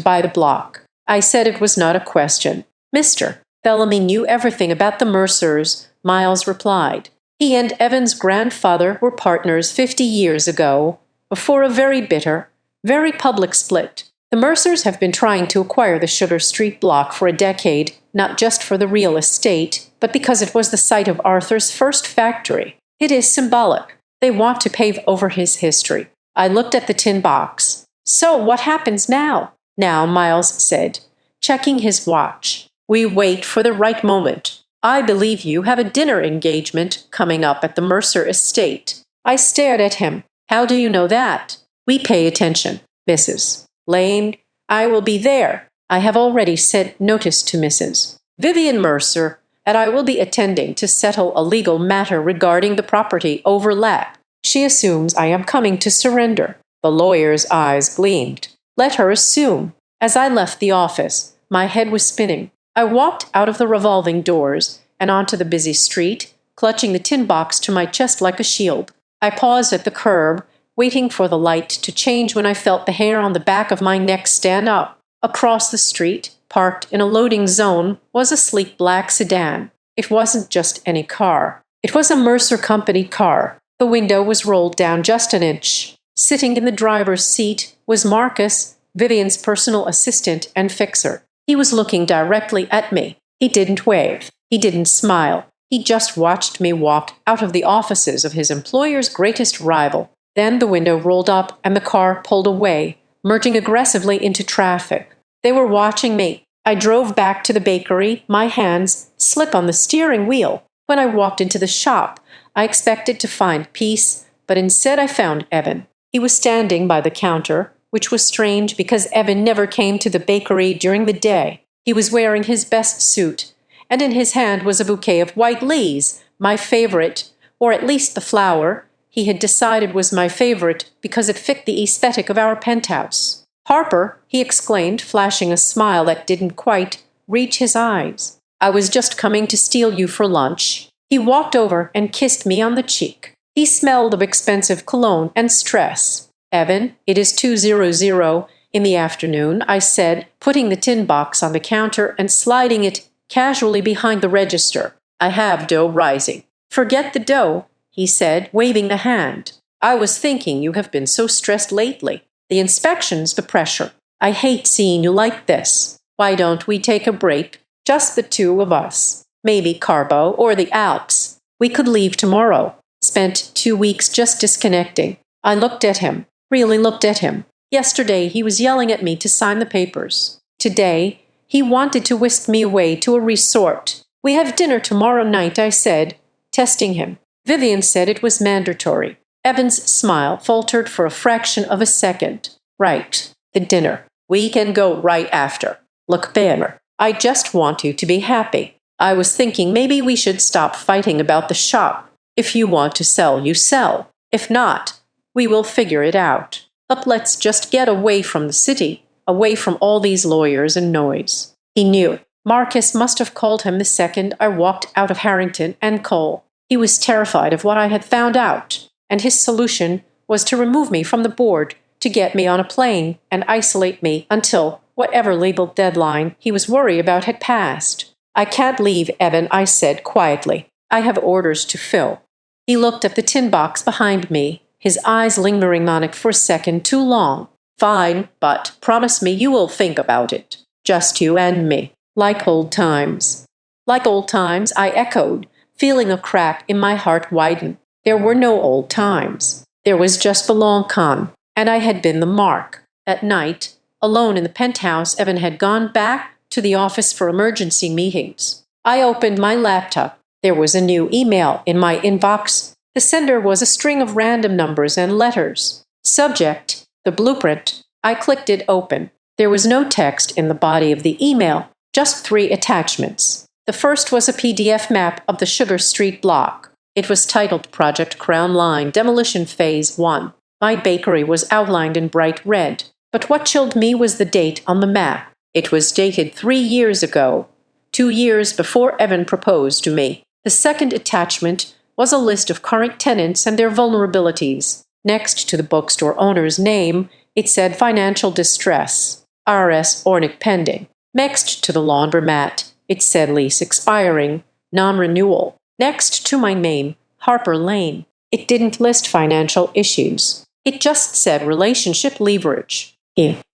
buy the block. I said it was not a question. Mr. Bellamy knew everything about the Mercers, Miles replied. He and Evan's grandfather were partners 50 years ago, before a very bitter, very public split. The Mercers have been trying to acquire the Sugar Street block for a decade, not just for the real estate, but because it was the site of Arthur's first factory. It is symbolic. They want to pave over his history. I looked at the tin box. So what happens now? Now, Miles said, checking his watch. We wait for the right moment. I believe you have a dinner engagement coming up at the Mercer estate. I stared at him. How do you know that? We pay attention, Mrs. Lane. I will be there. I have already sent notice to Mrs. Vivian Mercer, and I will be attending to settle a legal matter regarding the property overlap. She assumes I am coming to surrender. The lawyer's eyes gleamed. Let her assume. As I left the office, my head was spinning. I walked out of the revolving doors and onto the busy street, clutching the tin box to my chest like a shield. I paused at the curb, waiting for the light to change when I felt the hair on the back of my neck stand up. Across the street, parked in a loading zone, was a sleek black sedan. It wasn't just any car. It was a Mercer Company car. The window was rolled down just an inch. Sitting in the driver's seat was Marcus, Vivian's personal assistant and fixer. He was looking directly at me. He didn't wave. He didn't smile. He just watched me walk out of the offices of his employer's greatest rival. Then the window rolled up and the car pulled away, merging aggressively into traffic. They were watching me. I drove back to the bakery, my hands slip on the steering wheel. When I walked into the shop, I expected to find peace, but instead I found Evan. He was standing by the counter, which was strange because Evan never came to the bakery during the day. He was wearing his best suit, and in his hand was a bouquet of white lilies, my favorite, or at least the flower he had decided was my favorite because it fit the aesthetic of our penthouse. "Harper," he exclaimed, flashing a smile that didn't quite reach his eyes. "I was just coming to steal you for lunch." He walked over and kissed me on the cheek. He smelled of expensive cologne and stress. "Evan, it is 2:00 in the afternoon," I said, putting the tin box on the counter and sliding it casually behind the register. "I have dough rising." "Forget the dough," he said, waving the hand. "I was thinking you have been so stressed lately. The inspections, the pressure. I hate seeing you like this. Why don't we take a break? Just the two of us. Maybe Carbo or the Alps. We could leave tomorrow." Spent 2 weeks just disconnecting. I looked at him. Really looked at him. Yesterday he was yelling at me to sign the papers. Today he wanted to whisk me away to a resort. "We have dinner tomorrow night," I said, testing him. Vivian said it was mandatory. Evan's smile faltered for a fraction of a second. "Right. The dinner. We can go right after. Look, Banner, I just want you to be happy. I was thinking maybe we should stop fighting about the shop. If you want to sell, you sell. If not, we will figure it out. But let's just get away from the city, away from all these lawyers and noise." He knew. Marcus must have called him the second I walked out of Harrington and Cole. He was terrified of what I had found out, and his solution was to remove me from the board, to get me on a plane and isolate me until whatever legal deadline he was worried about had passed. "I can't leave, Evan," I said quietly. "I have orders to fill." He looked at the tin box behind me, his eyes lingering on it for a second too long. "Fine, but promise me you will think about it. Just you and me. Like old times." "Like old times," I echoed, feeling a crack in my heart widen. There were no old times. There was just the long con, and I had been the mark. At night, alone in the penthouse, Evan had gone back to the office for emergency meetings. I opened my laptop. There was a new email in my inbox. The sender was a string of random numbers and letters. Subject: the blueprint. I clicked it open. There was no text in the body of the email, just 3 attachments. The first was a PDF map of the Sugar Street block. It was titled Project Crown Line Demolition Phase 1. My bakery was outlined in bright red, but what chilled me was the date on the map. It was dated 3 years ago, 2 years before Evan proposed to me. The second attachment was a list of current tenants and their vulnerabilities. Next to the bookstore owner's name, it said financial distress, RS Ornick pending. Next to the laundromat, it said lease expiring, non-renewal. Next to my name, Harper Lane, it didn't list financial issues. It just said relationship leverage.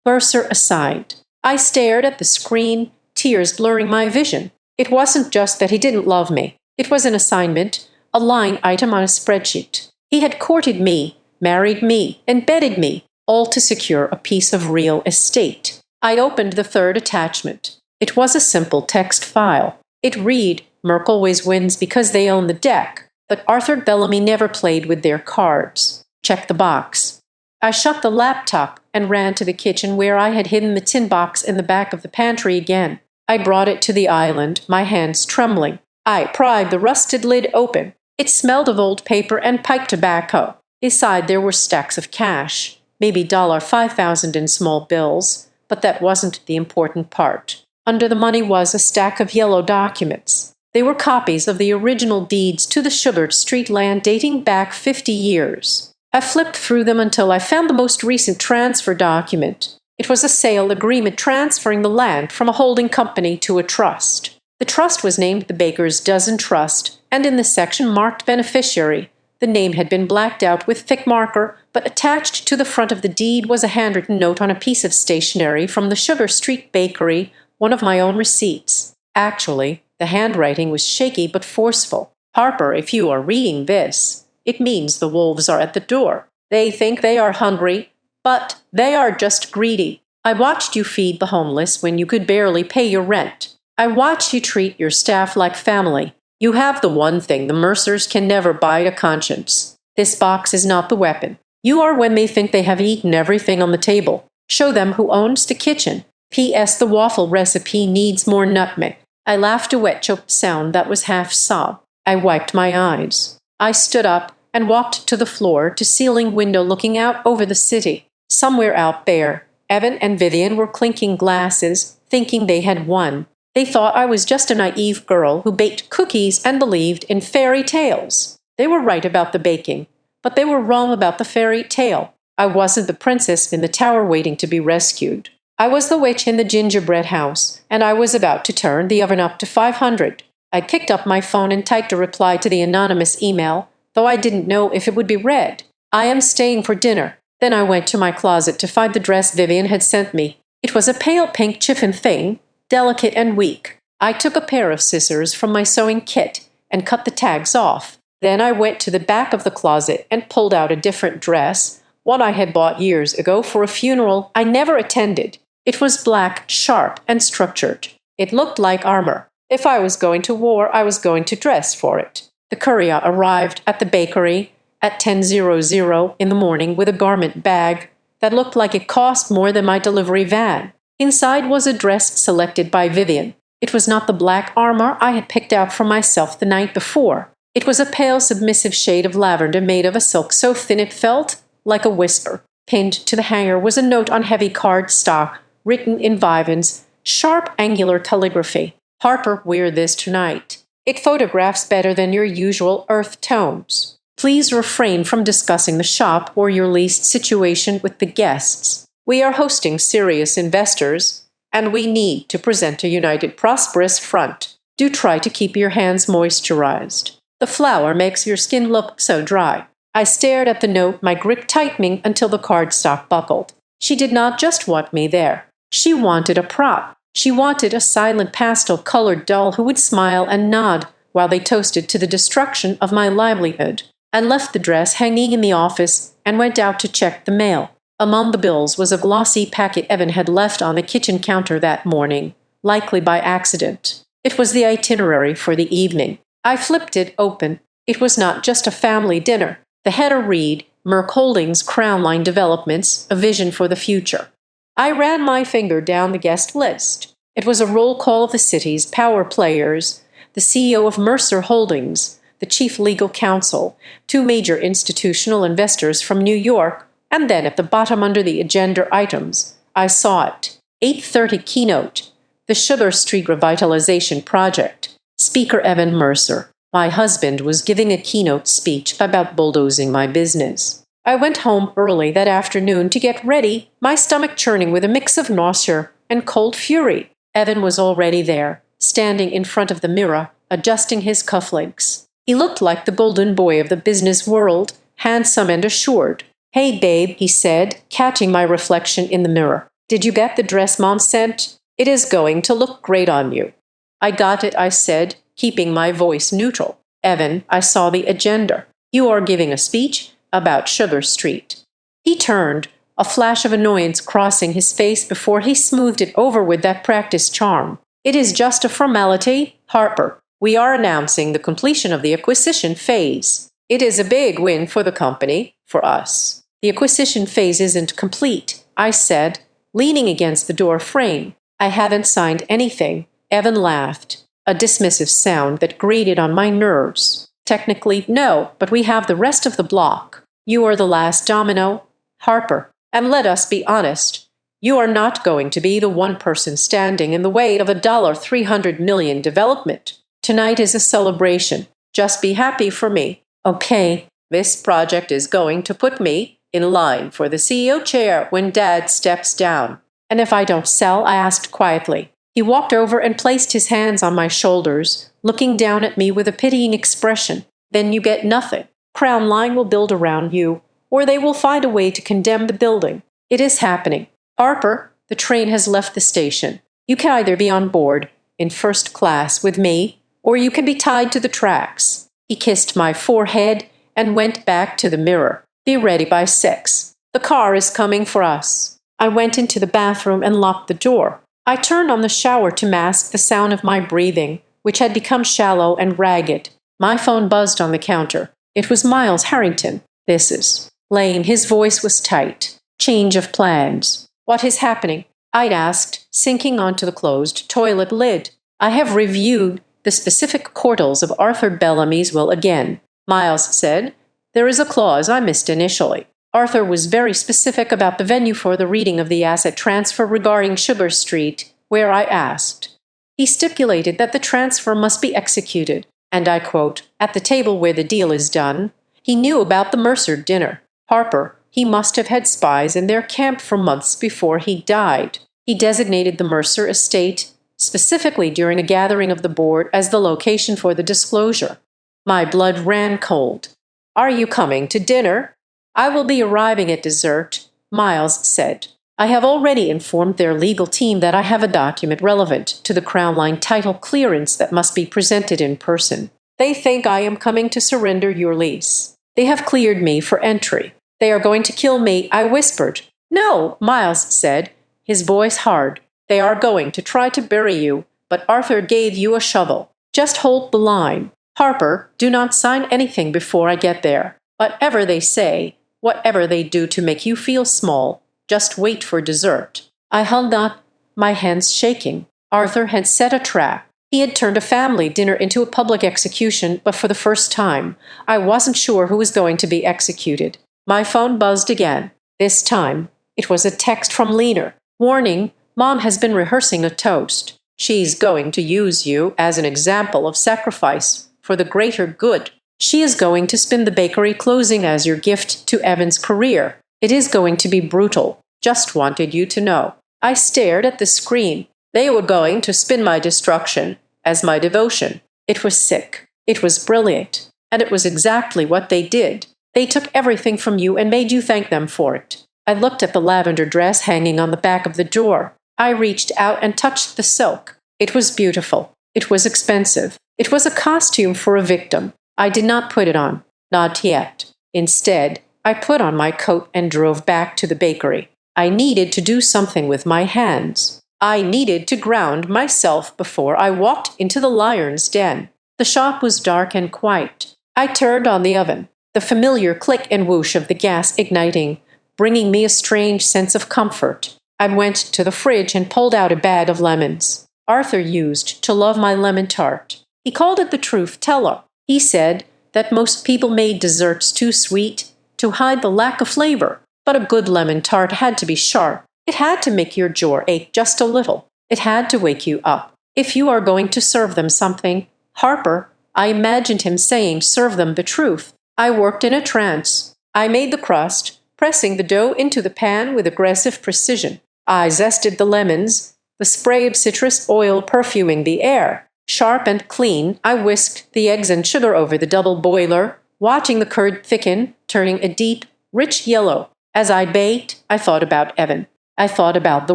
Cursor aside, I stared at the screen, tears blurring my vision. It wasn't just that he didn't love me. It was an assignment, a line item on a spreadsheet. He had courted me, married me, and bedded me, all to secure a piece of real estate. I opened the third attachment. It was a simple text file. It read, "Merkel always wins because they own the deck, but Arthur Bellamy never played with their cards. Check the box." I shut the laptop and ran to the kitchen where I had hidden the tin box in the back of the pantry again. I brought it to the island, my hands trembling. I pried the rusted lid open. It smelled of old paper and pipe tobacco. Inside there were stacks of cash, maybe $5,000 in small bills, but that wasn't the important part. Under the money was a stack of yellow documents. They were copies of the original deeds to the Sugar Street land dating back 50 years. I flipped through them until I found the most recent transfer document. It was a sale agreement transferring the land from a holding company to a trust. The trust was named the Baker's Dozen Trust, and in the section marked beneficiary, the name had been blacked out with thick marker, but attached to the front of the deed was a handwritten note on a piece of stationery from the Sugar Street Bakery, one of my own receipts. Actually, the handwriting was shaky but forceful. "Harper, if you are reading this, it means the wolves are at the door. They think they are hungry, but they are just greedy. I watched you feed the homeless when you could barely pay your rent. I watched you treat your staff like family. You have the one thing the Mercers can never buy, a conscience. This box is not the weapon. You are when they think they have eaten everything on the table. Show them who owns the kitchen. P.S. The waffle recipe needs more nutmeg." I laughed a wet choked sound that was half sob. I wiped my eyes. I stood up and walked to the floor-to-ceiling window looking out over the city. Somewhere out there, Evan and Vivian were clinking glasses, thinking they had won. They thought I was just a naive girl who baked cookies and believed in fairy tales. They were right about the baking, but they were wrong about the fairy tale. I wasn't the princess in the tower waiting to be rescued. I was the witch in the gingerbread house, and I was about to turn the oven up to 500. I picked up my phone and typed a reply to the anonymous email, though I didn't know if it would be read. "I am staying for dinner." Then I went to my closet to find the dress Vivian had sent me. It was a pale pink chiffon thing, delicate and weak. I took a pair of scissors from my sewing kit and cut the tags off. Then I went to the back of the closet and pulled out a different dress, one I had bought years ago for a funeral I never attended. It was black, sharp, and structured. It looked like armor. If I was going to war, I was going to dress for it. The courier arrived at the bakery at 10:00 in the morning with a garment bag that looked like it cost more than my delivery van. Inside was a dress selected by Vivian. It was not the black armor I had picked out for myself the night before. It was a pale, submissive shade of lavender made of a silk so thin it felt like a whisper. Pinned to the hanger was a note on heavy cardstock, written in Vivian's sharp, angular calligraphy. "Harper, wear this tonight. It photographs better than your usual earth tones. Please refrain from discussing the shop or your leased situation with the guests. We are hosting serious investors, and we need to present a united, prosperous front. Do try to keep your hands moisturized. The flour makes your skin look so dry." I stared at the note, my grip tightening until the cardstock buckled. She did not just want me there. She wanted a prop. She wanted a silent pastel-colored doll who would smile and nod while they toasted to the destruction of my livelihood. I left the dress hanging in the office and went out to check the mail. Among the bills was a glossy packet Evan had left on the kitchen counter that morning, likely by accident. It was the itinerary for the evening. I flipped it open. It was not just a family dinner. The header read, Merck Holdings Crown Line Developments, a Vision for the Future. I ran my finger down the guest list. It was a roll call of the city's power players, the CEO of Mercer Holdings, the chief legal counsel, two major institutional investors from New York, and then at the bottom under the agenda items, I saw it. 8:30 keynote, the Sugar Street Revitalization Project. Speaker Evan Mercer. My husband was giving a keynote speech about bulldozing my business. I went home early that afternoon to get ready, my stomach churning with a mix of nausea and cold fury. Evan was already there, standing in front of the mirror, adjusting his cufflinks. He looked like the golden boy of the business world, handsome and assured. "Hey, babe," he said, catching my reflection in the mirror. "Did you get the dress Mom sent? It is going to look great on you." "I got it," I said, keeping my voice neutral. "Evan, I saw the agenda. You are giving a speech about Sugar Street." He turned, a flash of annoyance crossing his face before he smoothed it over with that practiced charm. "It is just a formality, Harper. We are announcing the completion of the acquisition phase. It is a big win for the company, for us." "The acquisition phase isn't complete," I said, leaning against the door frame. "I haven't signed anything." Evan laughed, a dismissive sound that grated on my nerves. "Technically, no, but we have the rest of the block. You are the last domino, Harper. And let us be honest, you are not going to be the one person standing in the way of a $300 million development. Tonight is a celebration. Just be happy for me, okay? This project is going to put me in line for the CEO chair when Dad steps down." "And if I don't sell?" I asked quietly. He walked over and placed his hands on my shoulders, looking down at me with a pitying expression. "Then you get nothing. Crown Line will build around you, or they will find a way to condemn the building. It is happening. Harper, the train has left the station. You can either be on board, in first class with me, or you can be tied to the tracks." He kissed my forehead and went back to the mirror. "Be ready by 6. The car is coming for us." I went into the bathroom and locked the door. I turned on the shower to mask the sound of my breathing, which had become shallow and ragged. My phone buzzed on the counter. It was Miles Harrington. "This is Lane." His voice was tight. "Change of plans." "What is happening?" I'd asked, sinking onto the closed toilet lid. "I have reviewed the specific quartils of Arthur Bellamy's will again," Miles said. "There is a clause I missed initially. Arthur was very specific about the venue for the reading of the asset transfer regarding Sugar Street, where I asked. He stipulated that the transfer must be executed, and I quote, "at the table where the deal is done." He knew about the Mercer dinner. Harper, he must have had spies in their camp for months before he died. He designated the Mercer estate, specifically during a gathering of the board, as the location for the disclosure. My blood ran cold. "Are you coming to dinner?" "I will be arriving at dessert," Miles said. "I have already informed their legal team that I have a document relevant to the Crown Line title clearance that must be presented in person. They think I am coming to surrender your lease. They have cleared me for entry." "They are going to kill me," I whispered. "No," Miles said, his voice hard. "They are going to try to bury you, but Arthur gave you a shovel. Just hold the line. Harper, do not sign anything before I get there. Whatever they say, whatever they do to make you feel small, just wait for dessert." I held on, my hands shaking. Arthur had set a trap. He had turned a family dinner into a public execution, but for the first time, I wasn't sure who was going to be executed. My phone buzzed again. This time, it was a text from Lena. "Warning, Mom has been rehearsing a toast. She's going to use you as an example of sacrifice for the greater good. She is going to spin the bakery closing as your gift to Evan's career. It is going to be brutal. Just wanted you to know." I stared at the screen. They were going to spin my destruction as my devotion. It was sick. It was brilliant. And it was exactly what they did. They took everything from you and made you thank them for it. I looked at the lavender dress hanging on the back of the door. I reached out and touched the silk. It was beautiful. It was expensive. It was a costume for a victim. I did not put it on. Not yet. Instead, I put on my coat and drove back to the bakery. I needed to do something with my hands. I needed to ground myself before I walked into the lion's den. The shop was dark and quiet. I turned on the oven, the familiar click and whoosh of the gas igniting, bringing me a strange sense of comfort. I went to the fridge and pulled out a bag of lemons. Arthur used to love my lemon tart. He called it the truth teller. He said that most people made desserts too sweet to hide the lack of flavor, but a good lemon tart had to be sharp. It had to make your jaw ache just a little. It had to wake you up. If you are going to serve them something, Harper, I imagined him saying, serve them the truth. I worked in a trance. I made the crust, pressing the dough into the pan with aggressive precision. I zested the lemons, the spray of citrus oil perfuming the air. Sharp and clean, I whisked the eggs and sugar over the double boiler, watching the curd thicken, turning a deep, rich yellow. As I baked, I thought about Evan. I thought about the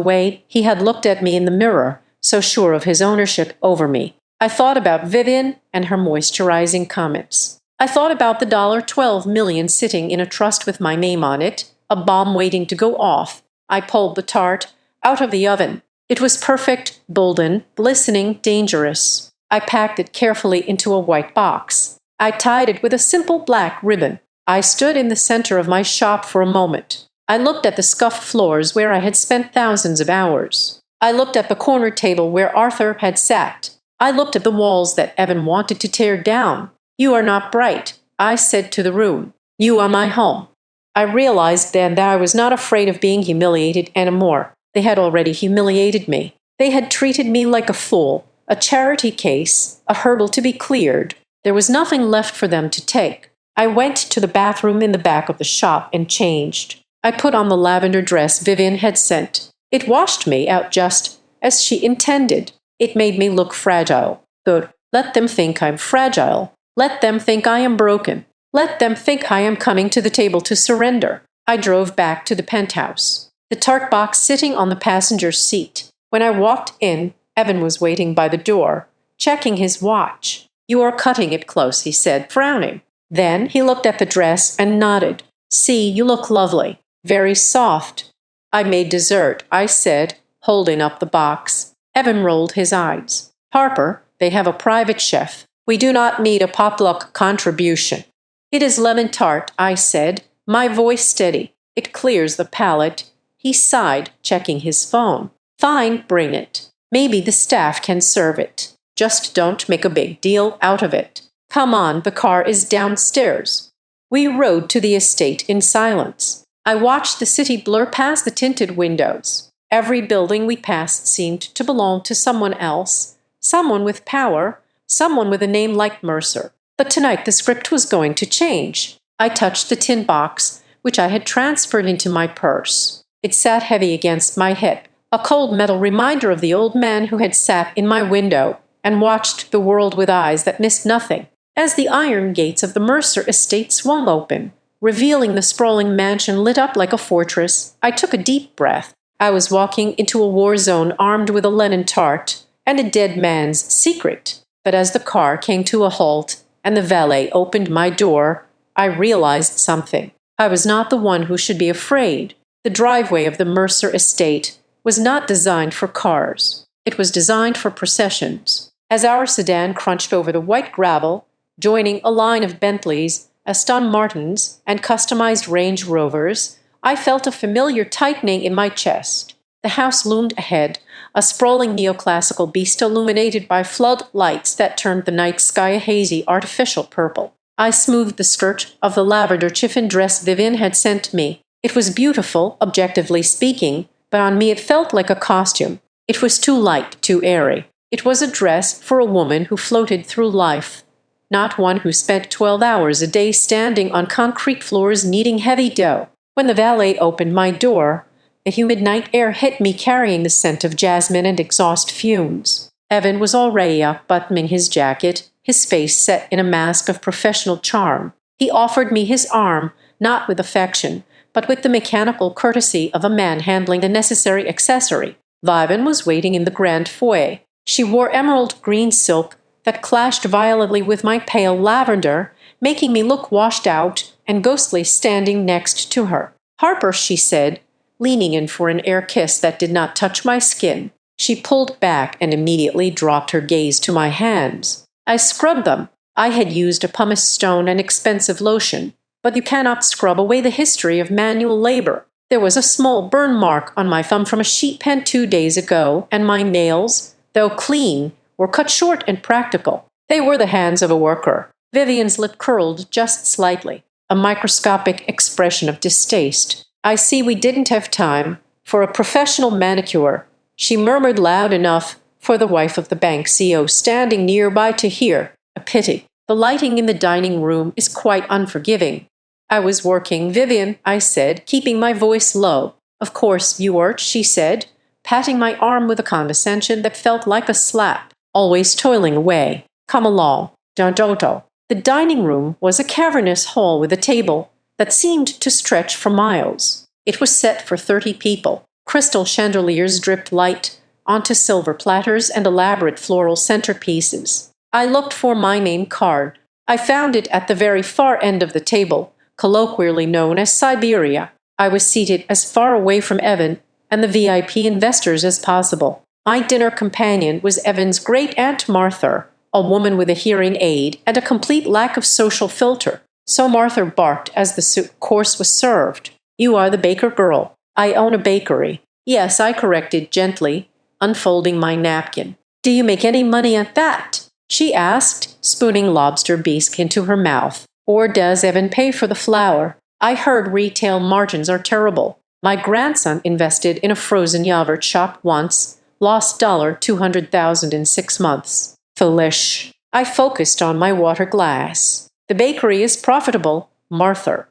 way he had looked at me in the mirror, so sure of his ownership over me. I thought about Vivian and her moisturizing comments. I thought about the $12 million sitting in a trust with my name on it, a bomb waiting to go off. I pulled the tart out of the oven. It was perfect, golden, glistening, dangerous. I packed it carefully into a white box. I tied it with a simple black ribbon. I stood in the center of my shop for a moment. I looked at the scuffed floors where I had spent thousands of hours. I looked at the corner table where Arthur had sat. I looked at the walls that Evan wanted to tear down. You are not bright, I said to the room. You are my home. I realized then that I was not afraid of being humiliated anymore. They had already humiliated me. They had treated me like a fool, a charity case, a hurdle to be cleared. There was nothing left for them to take. I went to the bathroom in the back of the shop and changed. I put on the lavender dress Vivian had sent. It washed me out just as she intended. It made me look fragile. Good. Let them think I'm fragile. Let them think I am broken. Let them think I am coming to the table to surrender. I drove back to the penthouse, the tart box sitting on the passenger seat. When I walked in, Evan was waiting by the door, checking his watch. You are cutting it close, he said, frowning. Then he looked at the dress and nodded. See, you look lovely. Very soft. I made dessert, I said, holding up the box. Evan rolled his eyes. Harper, they have a private chef. We do not need a potluck contribution. It is lemon tart, I said, my voice steady. It clears the palate. He sighed, checking his phone. Fine, bring it. Maybe the staff can serve it. Just don't make a big deal out of it. Come on, the car is downstairs. We rode to the estate in silence. I watched the city blur past the tinted windows. Every building we passed seemed to belong to someone else, someone with power, someone with a name like Mercer. But tonight the script was going to change. I touched the tin box, which I had transferred into my purse. It sat heavy against my hip, a cold metal reminder of the old man who had sat in my window and watched the world with eyes that missed nothing. As the iron gates of the Mercer estate swung open, revealing the sprawling mansion lit up like a fortress, I took a deep breath. I was walking into a war zone armed with a lemon tart and a dead man's secret. But as the car came to a halt and the valet opened my door, I realized something. I was not the one who should be afraid. The driveway of the Mercer estate was not designed for cars. It was designed for processions. As our sedan crunched over the white gravel, joining a line of Bentleys, Aston Martins, and customized Range Rovers, I felt a familiar tightening in my chest. The house loomed ahead, a sprawling neoclassical beast illuminated by floodlights that turned the night sky a hazy, artificial purple. I smoothed the skirt of the lavender chiffon dress Vivian had sent me. It was beautiful, objectively speaking, but on me it felt like a costume. It was too light, too airy. It was a dress for a woman who floated through life, not one who spent 12 hours a day standing on concrete floors kneading heavy dough. When the valet opened my door, the humid night air hit me carrying the scent of jasmine and exhaust fumes. Evan was already up, buttoning his jacket, his face set in a mask of professional charm. He offered me his arm, not with affection, but with the mechanical courtesy of a man handling the necessary accessory. Vivian was waiting in the grand foyer. She wore emerald green silk that clashed violently with my pale lavender, making me look washed out and ghostly standing next to her. "Harper," she said, leaning in for an air kiss that did not touch my skin. She pulled back and immediately dropped her gaze to my hands. I scrubbed them. I had used a pumice stone and expensive lotion, but you cannot scrub away the history of manual labor. There was a small burn mark on my thumb from a sheet pen 2 days ago, and my nails, though clean, were cut short and practical. They were the hands of a worker. Vivian's lip curled just slightly, a microscopic expression of distaste. "I see we didn't have time for a professional manicure," she murmured loud enough for the wife of the bank CEO standing nearby to hear. "A pity. The lighting in the dining room is quite unforgiving." "I was working, Vivian," I said, keeping my voice low. "Of course you weren't," she said, patting my arm with a condescension that felt like a slap. "Always toiling away. Come along. Don't." The dining room was a cavernous hall with a table that seemed to stretch for miles. It was set for 30 people. Crystal chandeliers dripped light onto silver platters and elaborate floral centerpieces. I looked for my name card. I found it at the very far end of the table, colloquially known as Siberia. I was seated as far away from Evan and the VIP investors as possible. My dinner companion was Evan's great-aunt Martha, a woman with a hearing aid and a complete lack of social filter. So Martha barked as the soup course was served. "You are the baker girl." "I own a bakery." "Yes," I corrected gently, unfolding my napkin. "Do you make any money at that?" she asked, spooning lobster bisque into her mouth. "Or does Evan pay for the flour? I heard retail margins are terrible. My grandson invested in a frozen yogurt shop once, lost $200,000 in 6 months. Foolish. I focused on my water glass. "The bakery is profitable, Martha."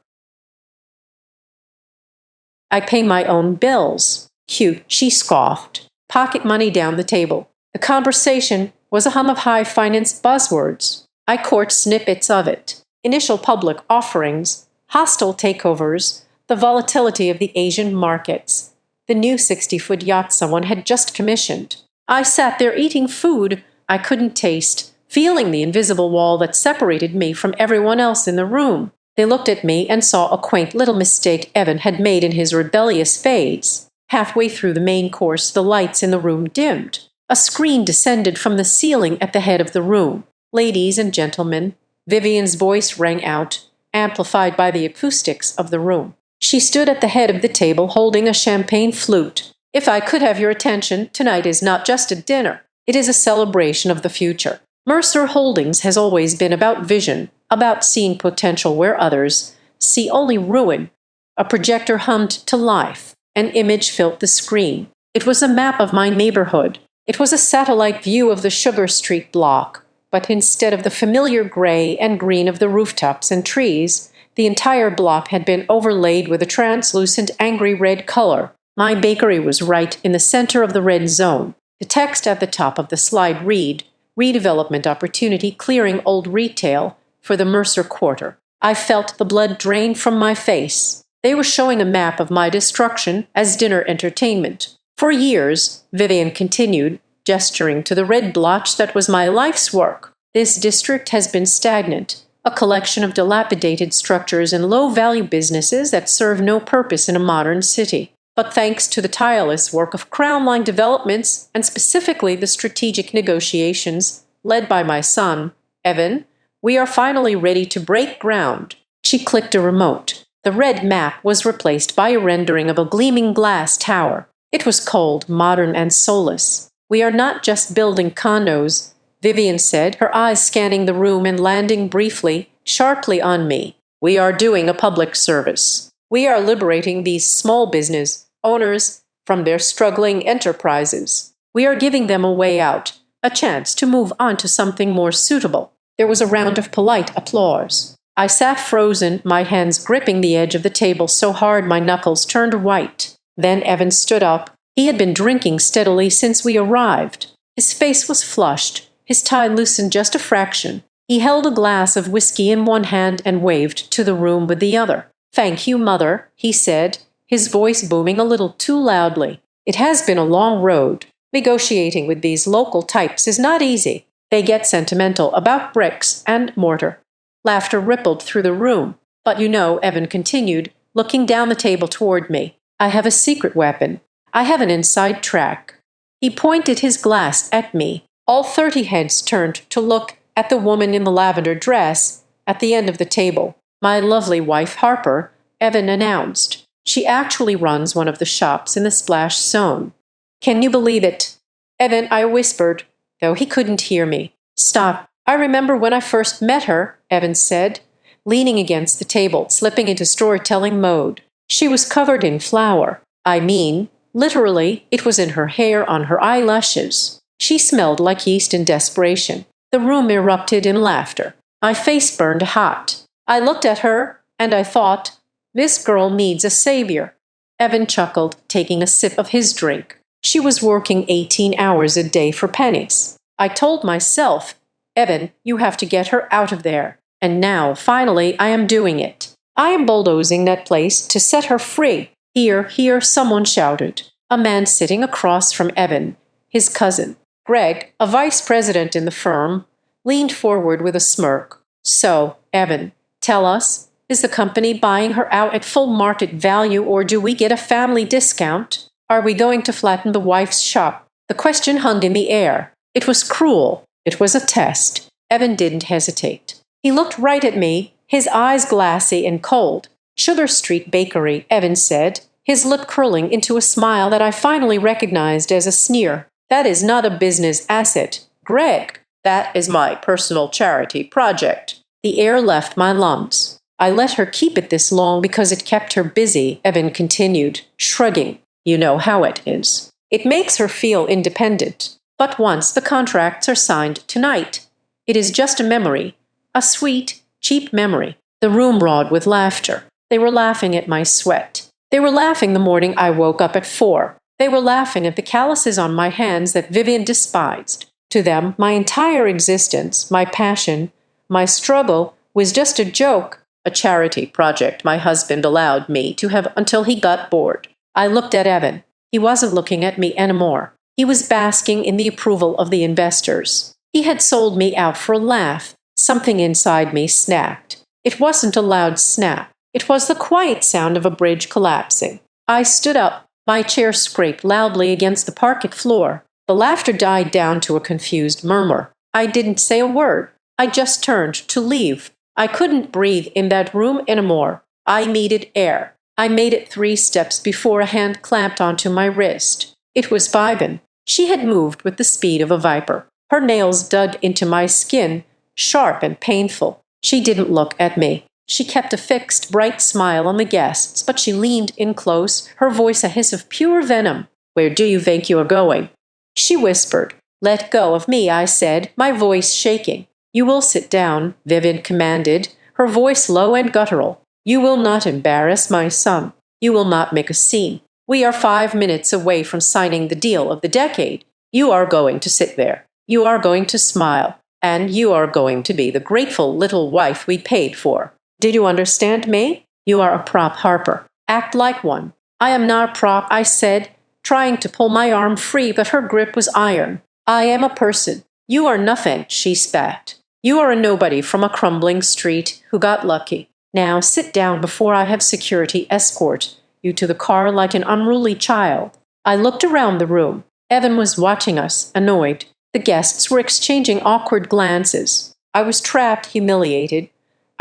"I pay my own bills." "Cute," she scoffed. Pocket money down the table. The conversation was a hum of high finance buzzwords. I caught snippets of it. Initial public offerings, hostile takeovers, the volatility of the Asian markets, the new 60-foot yacht someone had just commissioned. I sat there eating food I couldn't taste, feeling the invisible wall that separated me from everyone else in the room. They looked at me and saw a quaint little mistake Evan had made in his rebellious phase. Halfway through the main course, the lights in the room dimmed. A screen descended from the ceiling at the head of the room. "Ladies and gentlemen," Vivian's voice rang out, amplified by the acoustics of the room. She stood at the head of the table holding a champagne flute. "If I could have your attention, tonight is not just a dinner. It is a celebration of the future. Mercer Holdings has always been about vision, about seeing potential where others see only ruin." A projector hummed to life. An image filled the screen. It was a map of my neighborhood. It was a satellite view of the Sugar Street block, but instead of the familiar gray and green of the rooftops and trees, the entire block had been overlaid with a translucent angry red color. My bakery was right in the center of the red zone. The text at the top of the slide read, "Redevelopment opportunity clearing old retail for the Mercer Quarter." I felt the blood drain from my face. They were showing a map of my destruction as dinner entertainment. "For years," Vivian continued, gesturing to the red blotch that was my life's work, "this district has been stagnant, a collection of dilapidated structures and low-value businesses that serve no purpose in a modern city. But thanks to the tireless work of Crown Line Developments, and specifically the strategic negotiations led by my son, Evan, we are finally ready to break ground." She clicked a remote. The red map was replaced by a rendering of a gleaming glass tower. It was cold, modern, and soulless. "We are not just building condos," Vivian said, her eyes scanning the room and landing briefly, sharply on me. "We are doing a public service. We are liberating these small business owners from their struggling enterprises. We are giving them a way out, a chance to move on to something more suitable." There was a round of polite applause. I sat frozen, my hands gripping the edge of the table so hard my knuckles turned white. Then Evan stood up. He had been drinking steadily since we arrived. His face was flushed, his tie loosened just a fraction. He held a glass of whiskey in one hand and waved to the room with the other. "Thank you, Mother," he said, his voice booming a little too loudly. "It has been a long road. Negotiating with these local types is not easy. They get sentimental about bricks and mortar." Laughter rippled through the room. "But you know," Evan continued, looking down the table toward me, "I have a secret weapon. I have an inside track." He pointed his glass at me. All 30 heads turned to look at the woman in the lavender dress at the end of the table. "My lovely wife Harper," Evan announced. "She actually runs one of the shops in the splash zone." "Can you believe it?" "Evan," I whispered, though he couldn't hear me. "Stop. I remember when I first met her," Evan said, leaning against the table, slipping into storytelling mode. "She was covered in flour. I mean, literally, it was in her hair, on her eyelashes. She smelled like yeast in desperation." The room erupted in laughter. My face burned hot. I looked at her, and I thought, this girl needs a savior. Evan chuckled, taking a sip of his drink. She was working 18 hours a day for pennies. I told myself, "Evan, you have to get her out of there." And now, finally, I am doing it. I am bulldozing that place to set her free. Here, someone shouted. A man sitting across from Evan, his cousin, Greg, a vice president in the firm, leaned forward with a smirk. "So, Evan, tell us, is the company buying her out at full market value, or do we get a family discount? Are we going to flatten the wife's shop?" The question hung in the air. It was cruel. It was a test. Evan didn't hesitate. He looked right at me, his eyes glassy and cold. "Sugar Street Bakery," Evan said, his lip curling into a smile that I finally recognized as a sneer. "That is not a business asset, Greg. That is my personal charity project." The air left my lungs. "I let her keep it this long because it kept her busy," Evan continued, shrugging. "You know how it is. It makes her feel independent. But once the contracts are signed tonight, it is just a memory, a sweet, cheap memory." The room roared with laughter. They were laughing at my sweat. They were laughing the morning I woke up at 4. They were laughing at the calluses on my hands that Vivian despised. To them, my entire existence, my passion, my struggle was just a joke, a charity project my husband allowed me to have until he got bored. I looked at Evan. He wasn't looking at me anymore. He was basking in the approval of the investors. He had sold me out for a laugh. Something inside me snapped. It wasn't a loud snap. It was the quiet sound of a bridge collapsing. I stood up. My chair scraped loudly against the parquet floor. The laughter died down to a confused murmur. I didn't say a word. I just turned to leave. I couldn't breathe in that room anymore. I needed air. I made it 3 steps before a hand clamped onto my wrist. It was Vivian. She had moved with the speed of a viper. Her nails dug into my skin, sharp and painful. She didn't look at me. She kept a fixed, bright smile on the guests, but she leaned in close, her voice a hiss of pure venom. "Where do you think you are going?" She whispered. "Let go of me," I said, my voice shaking. "You will sit down," Vivian commanded, her voice low and guttural. "You will not embarrass my son. You will not make a scene. We are 5 minutes away from signing the deal of the decade. You are going to sit there. You are going to smile. And you are going to be the grateful little wife we paid for. Did you understand me? You are a prop, Harper. Act like one." "I am not a prop," I said, trying to pull my arm free, but her grip was iron. "I am a person." "You are nothing," she spat. "You are a nobody from a crumbling street who got lucky. Now sit down before I have security escort you to the car like an unruly child." I looked around the room. Evan was watching us, annoyed. The guests were exchanging awkward glances. I was trapped, humiliated,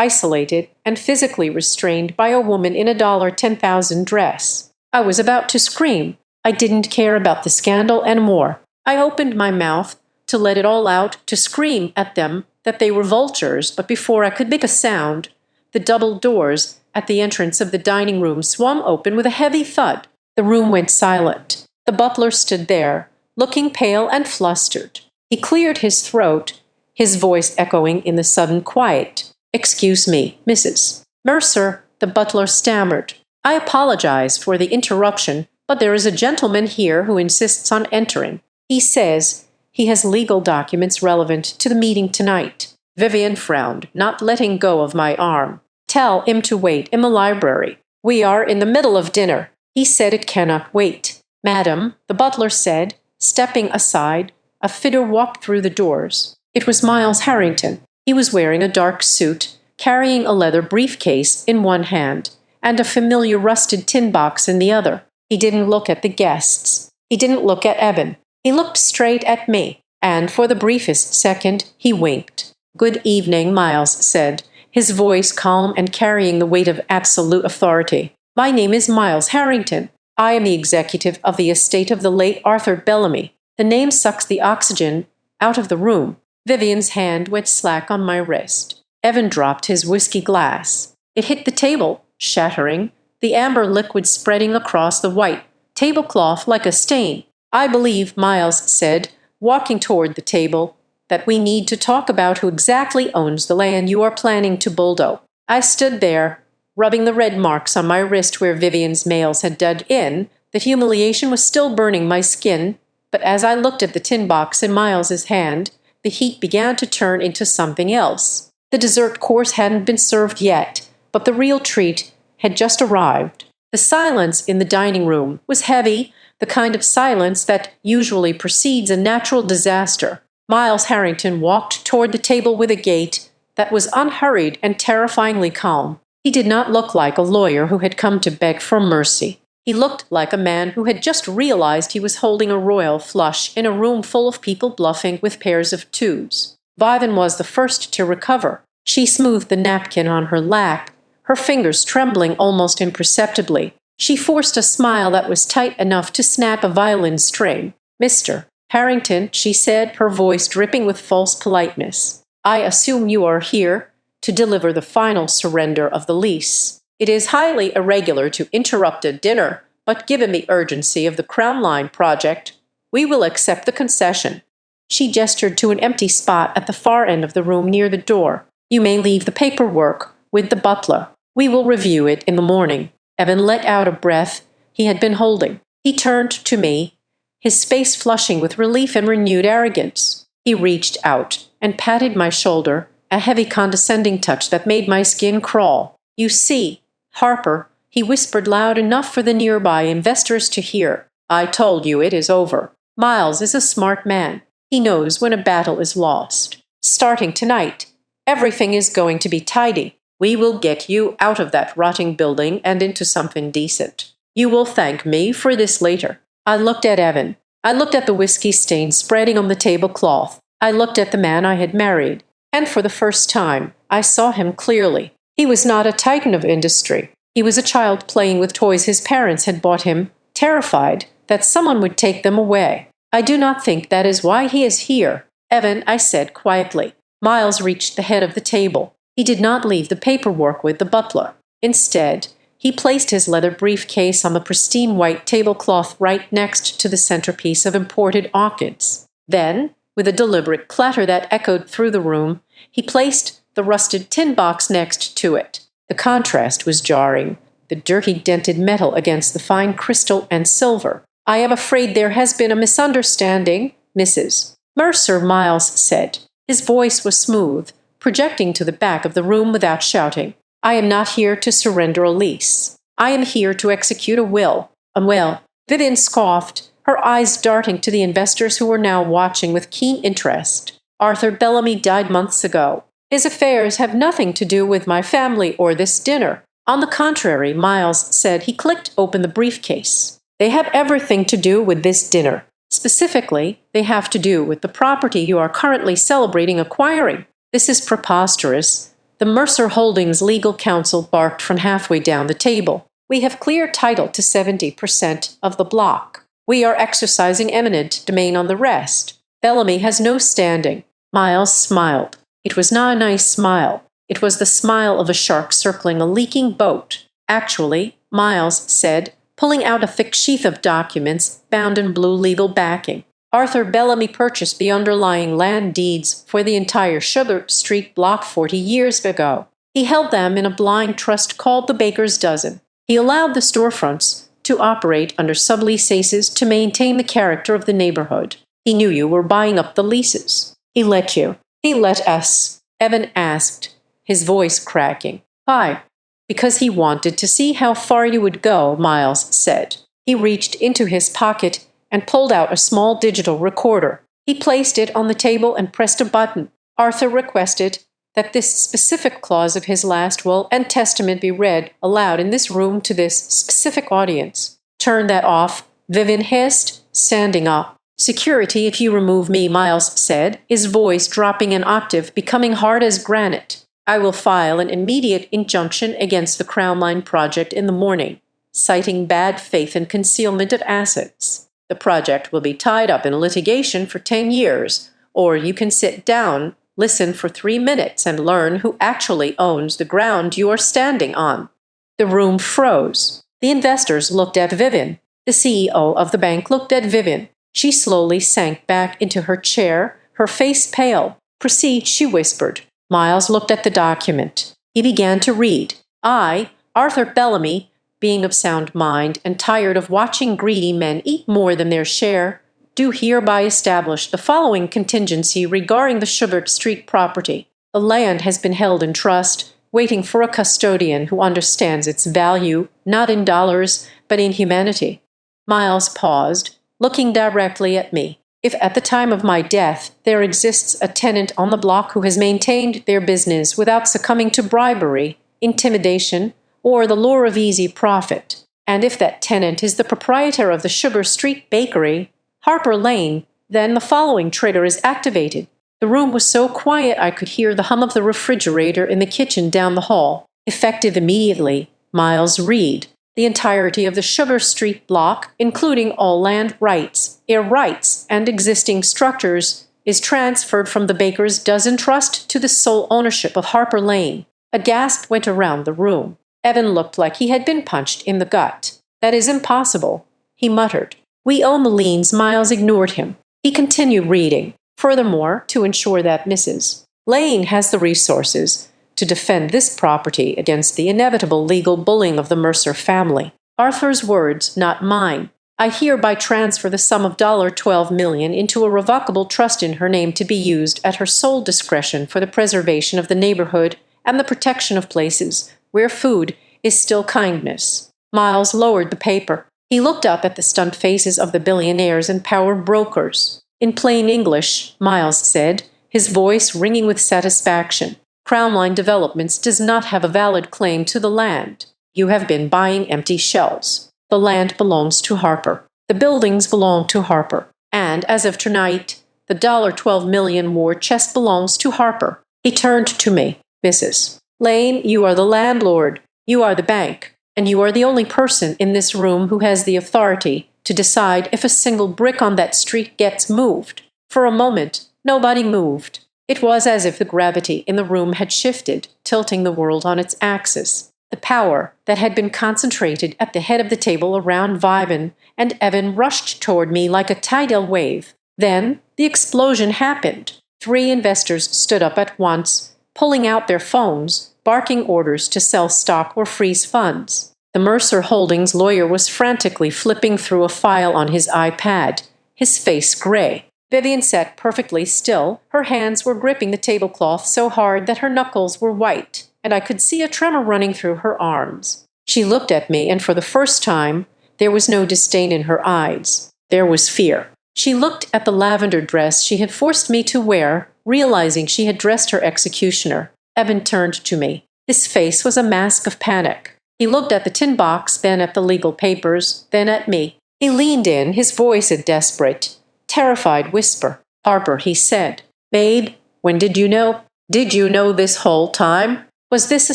isolated, and physically restrained by a woman in a $10,000 dress. I was about to scream. I didn't care about the scandal anymore. I opened my mouth to let it all out, to scream at them that they were vultures, but before I could make a sound, the double doors at the entrance of the dining room swung open with a heavy thud. The room went silent. The butler stood there, looking pale and flustered. He cleared his throat, his voice echoing in the sudden quiet. "Excuse me, Mrs. Mercer," the butler stammered. "I apologize for the interruption, but there is a gentleman here who insists on entering. He says he has legal documents relevant to the meeting tonight." Vivian frowned, not letting go of my arm. Tell him to wait in the library. We are in the middle of dinner. He said it cannot wait. Madam, the butler said, stepping aside. A figure walked through the doors. It was Miles Harrington. He was wearing a dark suit, carrying a leather briefcase in one hand, and a familiar rusted tin box in the other. He didn't look at the guests. He didn't look at Evan. He looked straight at me, and for the briefest second, he winked. "Good evening," Miles said, his voice calm and carrying the weight of absolute authority. "My name is Miles Harrington. I am the executive of the estate of the late Arthur Bellamy." The name sucks the oxygen out of the room. Vivian's hand went slack on my wrist. Evan dropped his whiskey glass. It hit the table, shattering, the amber liquid spreading across the white tablecloth like a stain. "I believe," Miles said, walking toward the table, "that we need to talk about who exactly owns the land you are planning to bulldoze." I stood there, rubbing the red marks on my wrist where Vivian's nails had dug in. The humiliation was still burning my skin, but as I looked at the tin box in Miles's hand, the heat began to turn into something else. The dessert course hadn't been served yet, but the real treat had just arrived. The silence in the dining room was heavy, the kind of silence that usually precedes a natural disaster. Miles Harrington walked toward the table with a gait that was unhurried and terrifyingly calm. He did not look like a lawyer who had come to beg for mercy. He looked like a man who had just realized he was holding a royal flush in a room full of people bluffing with pairs of twos. Vivian was the first to recover. She smoothed the napkin on her lap, her fingers trembling almost imperceptibly. She forced a smile that was tight enough to snap a violin string. "Mr. Harrington," she said, her voice dripping with false politeness, "I assume you are here to deliver the final surrender of the lease. It is highly irregular to interrupt a dinner, but given the urgency of the Crown Line project, we will accept the concession." She gestured to an empty spot at the far end of the room near the door. "You may leave the paperwork with the butler. We will review it in the morning." Evan let out a breath he had been holding. He turned to me, his face flushing with relief and renewed arrogance. He reached out and patted my shoulder, a heavy condescending touch that made my skin crawl. "You see, Harper," he whispered loud enough for the nearby investors to hear, "I told you it is over. Miles is a smart man. He knows when a battle is lost. Starting tonight, everything is going to be tidy. We will get you out of that rotting building and into something decent. You will thank me for this later." I looked at Evan. I looked at the whiskey stain spreading on the tablecloth. I looked at the man I had married. And for the first time, I saw him clearly. He was not a titan of industry. He was a child playing with toys his parents had bought him, terrified that someone would take them away. "I do not think that is why he is here." "Evan," I said quietly. Miles reached the head of the table. He did not leave the paperwork with the butler. Instead, he placed his leather briefcase on the pristine white tablecloth right next to the centerpiece of imported orchids. Then, with a deliberate clatter that echoed through the room, he placed the rusted tin box next to it. The contrast was jarring, the dirty dented metal against the fine crystal and silver. "I am afraid there has been a misunderstanding, Mrs. Mercer," Miles said. His voice was smooth, projecting to the back of the room without shouting. "I am not here to surrender a lease. I am here to execute a will." "A will?" Vivian scoffed, her eyes darting to the investors who were now watching with keen interest. "Arthur Bellamy died months ago. His affairs have nothing to do with my family or this dinner." "On the contrary," Miles said. He clicked open the briefcase. "They have everything to do with this dinner. Specifically, they have to do with the property you are currently celebrating acquiring." "This is preposterous," the Mercer Holdings legal counsel barked from halfway down the table. "We have clear title to 70% of the block. We are exercising eminent domain on the rest. Bellamy has no standing." Miles smiled. It was not a nice smile. It was the smile of a shark circling a leaking boat. "Actually," Miles said, pulling out a thick sheath of documents bound in blue legal backing, "Arthur Bellamy purchased the underlying land deeds for the entire Sugar Street block 40 years ago. He held them in a blind trust called the Baker's Dozen. He allowed the storefronts to operate under subleases to maintain the character of the neighborhood. He knew you were buying up the leases. He let you. He let us. Evan asked, his voice cracking. Why? Because he wanted to see how far you would go, Miles said. He reached into his pocket and pulled out a small digital recorder. He placed it on the table and pressed a button. Arthur requested that this specific clause of his last will and testament be read aloud in this room to this specific audience. Turn that off, Vivian hissed, standing up. Security if you remove me, Miles said, his voice dropping an octave, becoming hard as granite. I will file an immediate injunction against the Crown Line project in the morning, citing bad faith and concealment of assets. The project will be tied up in litigation for 10 years, or you can sit down, listen for 3 minutes, and learn who actually owns the ground you are standing on. The room froze. The investors looked at Vivian. The CEO of the bank looked at Vivian. She slowly sank back into her chair, her face pale. Proceed, she whispered. Miles looked at the document. He began to read. I, Arthur Bellamy, being of sound mind and tired of watching greedy men eat more than their share, do hereby establish the following contingency regarding the Schubert Street property. The land has been held in trust, waiting for a custodian who understands its value, not in dollars, but in humanity. Miles paused, looking directly at me. If at the time of my death there exists a tenant on the block who has maintained their business without succumbing to bribery, intimidation, or the lure of easy profit, and if that tenant is the proprietor of the Sugar Street Bakery, Harper Lane, then the following trigger is activated. The room was so quiet I could hear the hum of the refrigerator in the kitchen down the hall. Effective immediately, Miles read. The entirety of the Sugar Street block, including all land rights, air rights, and existing structures, is transferred from the Baker's Dozen Trust to the sole ownership of Harper Lane. A gasp went around the room. Evan looked like he had been punched in the gut. That is impossible, he muttered. We own the liens. Miles ignored him. He continued reading. Furthermore, to ensure that Mrs. Lane has the resources to defend this property against the inevitable legal bullying of the Mercer family. Arthur's words, not mine. I hereby transfer the sum of $12 million into a revocable trust in her name to be used at her sole discretion for the preservation of the neighborhood and the protection of places where food is still kindness. Miles lowered the paper. He looked up at the stunned faces of the billionaires and power brokers. In plain English, Miles said, his voice ringing with satisfaction, Crown Line Developments does not have a valid claim to the land. You have been buying empty shells. The land belongs to Harper. The buildings belong to Harper. And as of tonight, the $12 million war chest belongs to Harper. He turned to me. Mrs. Lane, you are the landlord. You are the bank. And you are the only person in this room who has the authority to decide if a single brick on that street gets moved. For a moment, nobody moved. It was as if the gravity in the room had shifted, tilting the world on its axis. The power that had been concentrated at the head of the table around Vivian and Evan rushed toward me like a tidal wave. Then the explosion happened. 3 investors stood up at once, pulling out their phones, barking orders to sell stock or freeze funds. The Mercer Holdings lawyer was frantically flipping through a file on his iPad, his face gray. Vivian sat perfectly still. Her hands were gripping the tablecloth so hard that her knuckles were white, and I could see a tremor running through her arms. She looked at me, and for the first time, there was no disdain in her eyes. There was fear. She looked at the lavender dress she had forced me to wear, realizing she had dressed her executioner. Evan turned to me. His face was a mask of panic. He looked at the tin box, then at the legal papers, then at me. He leaned in, his voice a desperate, terrified whisper. Harper, he said. Babe, when did you know? Did you know this whole time? Was this a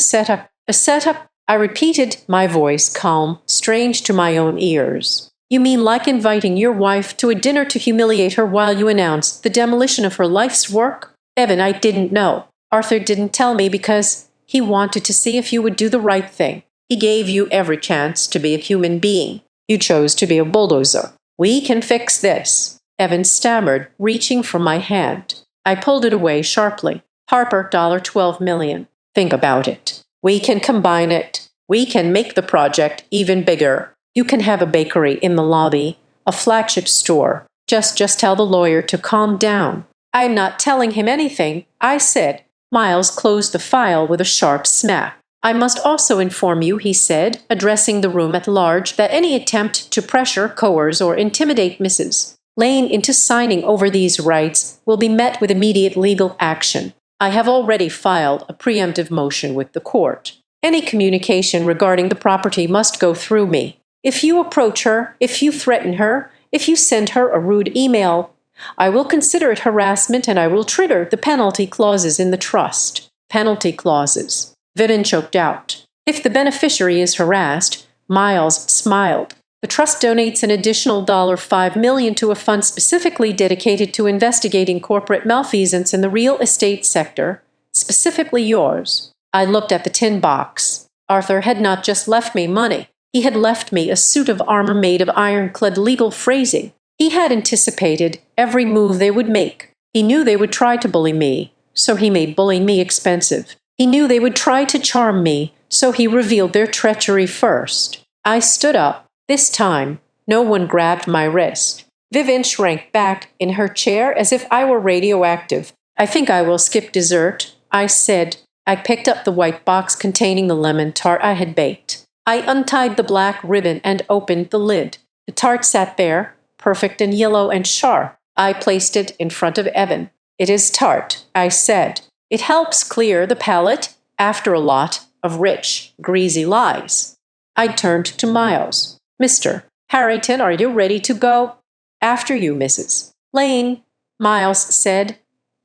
setup? A setup? I repeated, my voice calm, strange to my own ears. You mean like inviting your wife to a dinner to humiliate her while you announced the demolition of her life's work? Evan, I didn't know. Arthur didn't tell me because he wanted to see if you would do the right thing. He gave you every chance to be a human being. You chose to be a bulldozer. We can fix this. Evan stammered, reaching for my hand. I pulled it away sharply. Harper, $12 million. Think about it. We can combine it. We can make the project even bigger. You can have a bakery in the lobby, a flagship store. Just tell the lawyer to calm down. I'm not telling him anything, I said. Miles closed the file with a sharp smack. "I must also inform you," he said, addressing the room at large, "that any attempt to pressure, coerce, or intimidate Mrs. Lane into signing over these rights will be met with immediate legal action. I have already filed a preemptive motion with the court. Any communication regarding the property must go through me. If you approach her, if you threaten her, if you send her a rude email, I will consider it harassment and I will trigger the penalty clauses in the trust." Penalty clauses. Vivian choked out. If the beneficiary is harassed, Miles smiled. "The trust donates an additional $5 million to a fund specifically dedicated to investigating corporate malfeasance in the real estate sector, specifically yours." I looked at the tin box. Arthur had not just left me money. He had left me a suit of armor made of ironclad legal phrasing. He had anticipated every move they would make. He knew they would try to bully me, so he made bullying me expensive. He knew they would try to charm me, so he revealed their treachery first. I stood up. This time, no one grabbed my wrist. Vivian shrank back in her chair as if I were radioactive. "I think I will skip dessert," I said. I picked up the white box containing the lemon tart I had baked. I untied the black ribbon and opened the lid. The tart sat there, perfect and yellow and sharp. I placed it in front of Evan. "It is tart," I said. "It helps clear the palate after a lot of rich, greasy lies." I turned to Miles. "Mr. Harrington, are you ready to go?" "After you, Mrs. Lane," Miles said,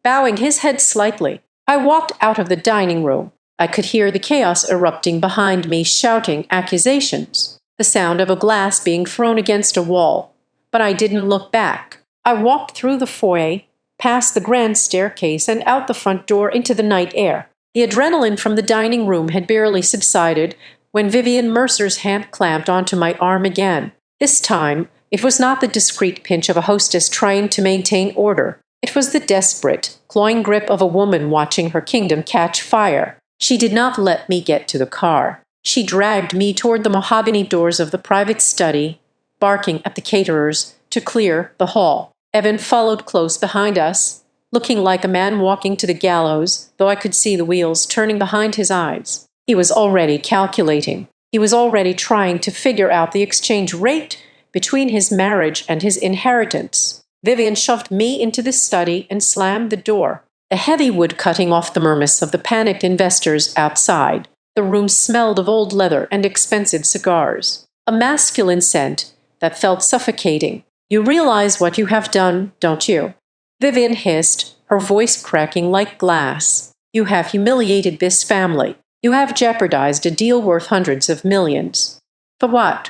bowing his head slightly. I walked out of the dining room. I could hear the chaos erupting behind me, shouting accusations, the sound of a glass being thrown against a wall. But I didn't look back. I walked through the foyer, past the grand staircase, and out the front door into the night air. The adrenaline from the dining room had barely subsided when Vivian Mercer's hand clamped onto my arm again. This time, it was not the discreet pinch of a hostess trying to maintain order. It was the desperate, clawing grip of a woman watching her kingdom catch fire. She did not let me get to the car. She dragged me toward the mahogany doors of the private study, barking at the caterers to clear the hall. Evan followed close behind us, looking like a man walking to the gallows, though I could see the wheels turning behind his eyes. He was already calculating. He was already trying to figure out the exchange rate between his marriage and his inheritance. Vivian shoved me into the study and slammed the door. A heavy wood cutting off the murmurs of the panicked investors outside. The room smelled of old leather and expensive cigars. A masculine scent that felt suffocating. "You realize what you have done, don't you?" Vivian hissed, her voice cracking like glass. "You have humiliated this family. You have jeopardized a deal worth hundreds of millions. For what?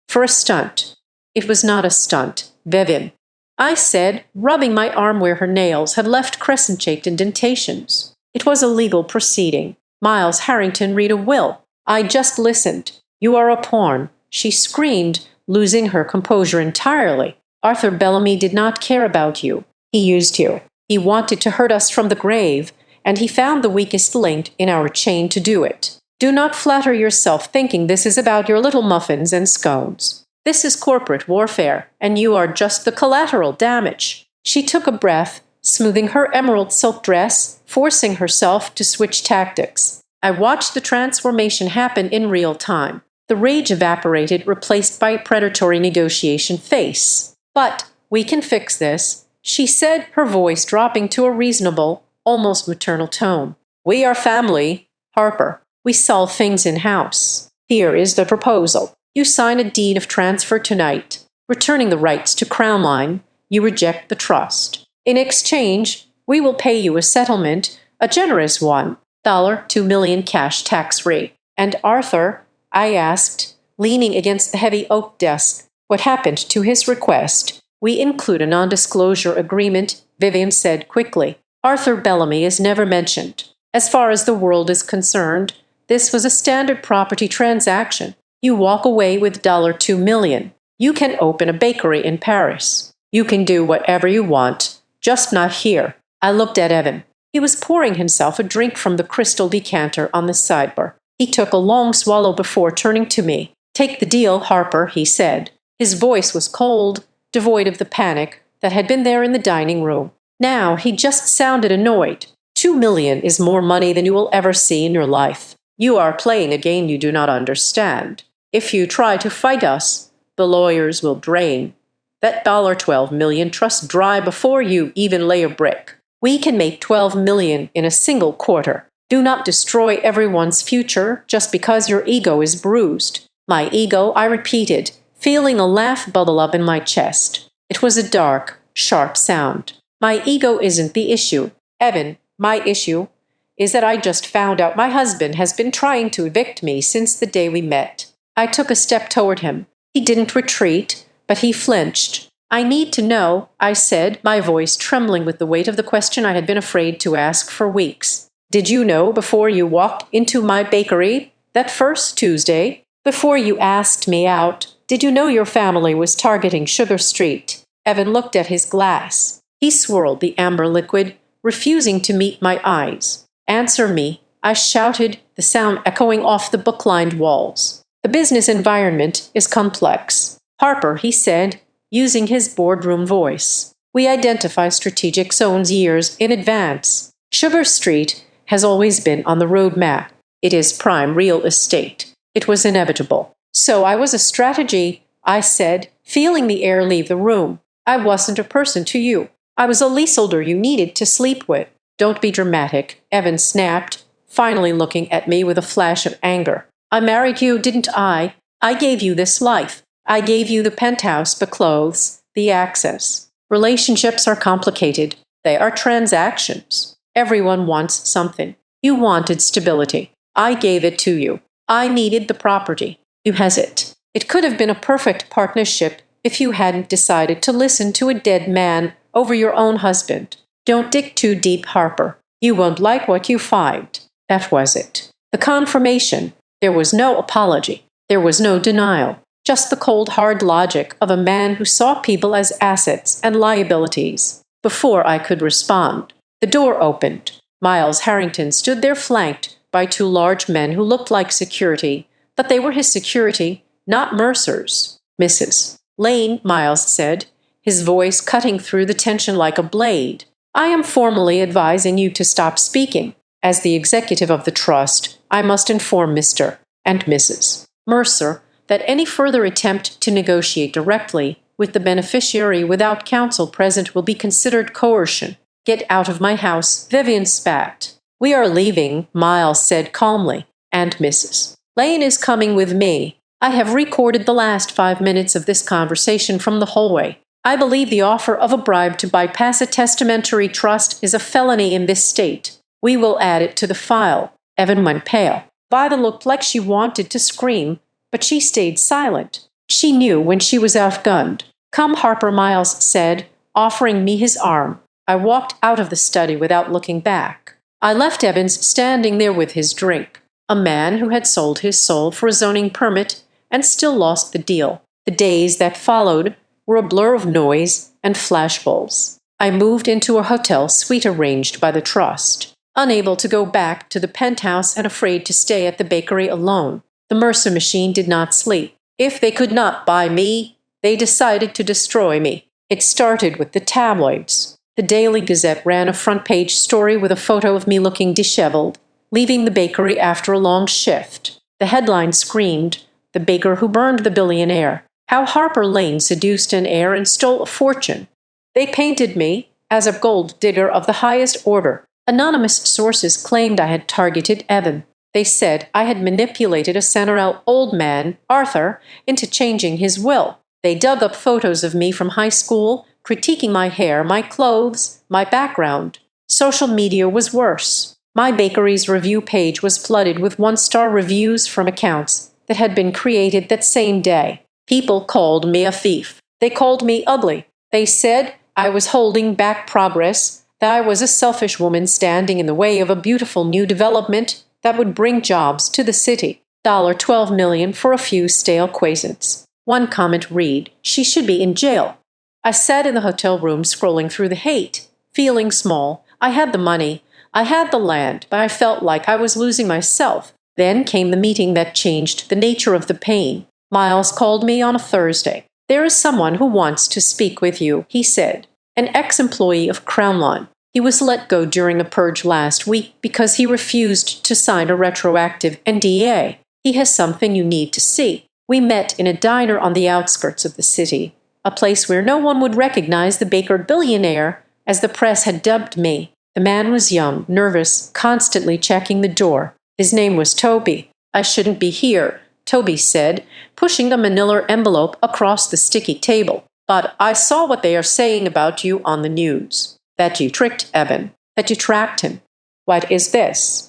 For a stunt." "It was not a stunt, Vivian," I said, rubbing my arm where her nails had left crescent-shaped indentations. "It was a legal proceeding. Miles Harrington read a will. I just listened. You are a pawn," she screamed, losing her composure entirely. "Arthur Bellamy did not care about you. He used you. He wanted to hurt us from the grave, and he found the weakest link in our chain to do it. Do not flatter yourself thinking this is about your little muffins and scones. This is corporate warfare, and you are just the collateral damage." She took a breath, smoothing her emerald silk dress, forcing herself to switch tactics. I watched the transformation happen in real time. The rage evaporated, replaced by a predatory negotiation face. "But we can fix this," she said, her voice dropping to a reasonable, almost maternal tone. "We are family, Harper. We solve things in-house. Here is the proposal. You sign a deed of transfer tonight, returning the rights to Crown Line. You reject the trust. In exchange, we will pay you a settlement, a generous one, $2 million cash tax-free." "And Arthur?" I asked, leaning against the heavy oak desk. "What happened to his request?" "We include a non-disclosure agreement," Vivian said quickly. "Arthur Bellamy is never mentioned. As far as the world is concerned, this was a standard property transaction. You walk away with $2 million. You can open a bakery in Paris. You can do whatever you want, just not here." I looked at Evan. He was pouring himself a drink from the crystal decanter on the sidebar. He took a long swallow before turning to me. "Take the deal, Harper," he said. His voice was cold, devoid of the panic that had been there in the dining room. Now he just sounded annoyed. 2 million is more money than you will ever see in your life. You are playing a game you do not understand. If you try to fight us, the lawyers will drain that $12 million trust dry before you even lay a brick. We can make 12 million in a single quarter. Do not destroy everyone's future just because your ego is bruised. My ego, I repeated, feeling a laugh bubble up in my chest. It was a dark, sharp sound. My ego isn't the issue, Evan. My issue is that I just found out my husband has been trying to evict me since the day we met. I took a step toward him. He didn't retreat, but he flinched. I need to know, I said, my voice trembling with the weight of the question I had been afraid to ask for weeks. Did you know before you walked into my bakery that first Tuesday? Before you asked me out, did you know your family was targeting Sugar Street? Evan looked at his glass. He swirled the amber liquid, refusing to meet my eyes. Answer me, I shouted, the sound echoing off the book-lined walls. The business environment is complex. Harper, he said, using his boardroom voice. We identify strategic zones years in advance. Sugar Street has always been on the road map. It is prime real estate. It was inevitable. So I was a strategy, I said, feeling the air leave the room. I wasn't a person to you. I was a leaseholder you needed to sleep with. Don't be dramatic, Evan snapped, finally looking at me with a flash of anger. I married you, didn't I? I gave you this life. I gave you the penthouse, the clothes, the access. Relationships are complicated. They are transactions. Everyone wants something. You wanted stability. I gave it to you. I needed the property. You has it. It could have been a perfect partnership if you hadn't decided to listen to a dead man over your own husband. Don't dig too deep, Harper. You won't like what you find. That was it. The confirmation. There was no apology. There was no denial. Just the cold, hard logic of a man who saw people as assets and liabilities. Before I could respond, the door opened. Miles Harrington stood there flanked by two large men who looked like security, but they were his security, not Mercer's. Mrs. Lane, Miles said, his voice cutting through the tension like a blade. I am formally advising you to stop speaking. As the executive of the trust, I must inform Mr. and Mrs. Mercer that any further attempt to negotiate directly with the beneficiary without counsel present will be considered coercion. Get out of my house, Vivian spat. We are leaving, Miles said calmly, and Mrs. Lane is coming with me. I have recorded the last 5 minutes of this conversation from the hallway. I believe the offer of a bribe to bypass a testamentary trust is a felony in this state. We will add it to the file. Evan went pale. Vida looked like she wanted to scream, but she stayed silent. She knew when she was outgunned. Come, Harper, Miles said, offering me his arm. I walked out of the study without looking back. I left Evans standing there with his drink, a man who had sold his soul for a zoning permit and still lost the deal. The days that followed were a blur of noise and flashbulbs. I moved into a hotel suite arranged by the trust, unable to go back to the penthouse and afraid to stay at the bakery alone. The Mercer machine did not sleep. If they could not buy me, they decided to destroy me. It started with the tabloids. The Daily Gazette ran a front-page story with a photo of me looking disheveled, leaving the bakery after a long shift. The headline screamed, "The baker who burned the billionaire. How Harper Lane seduced an heir and stole a fortune." They painted me as a gold digger of the highest order. Anonymous sources claimed I had targeted Evan. They said I had manipulated a senile old man, Arthur, into changing his will. They dug up photos of me from high school, critiquing my hair, my clothes, my background. Social media was worse. My bakery's review page was flooded with one-star reviews from accounts that had been created that same day. People called me a thief. They called me ugly. They said I was holding back progress, that I was a selfish woman standing in the way of a beautiful new development that would bring jobs to the city. $12 million for a few stale croissants. One comment read, "She should be in jail." I sat in the hotel room scrolling through the hate, feeling small. I had the money, I had the land, but I felt like I was losing myself. Then came the meeting that changed the nature of the pain. Miles called me on a Thursday. "There is someone who wants to speak with you," he said. An ex-employee of Crown Line. He was let go during a purge last week because he refused to sign a retroactive NDA. He has something you need to see. We met in a diner on the outskirts of the city, a place where no one would recognize the Baker billionaire, as the press had dubbed me. The man was young, nervous, constantly checking the door. His name was Toby. I shouldn't be here, Toby said, pushing a manila envelope across the sticky table. But I saw what they are saying about you on the news. That you tricked Evan. That you tracked him. What is this?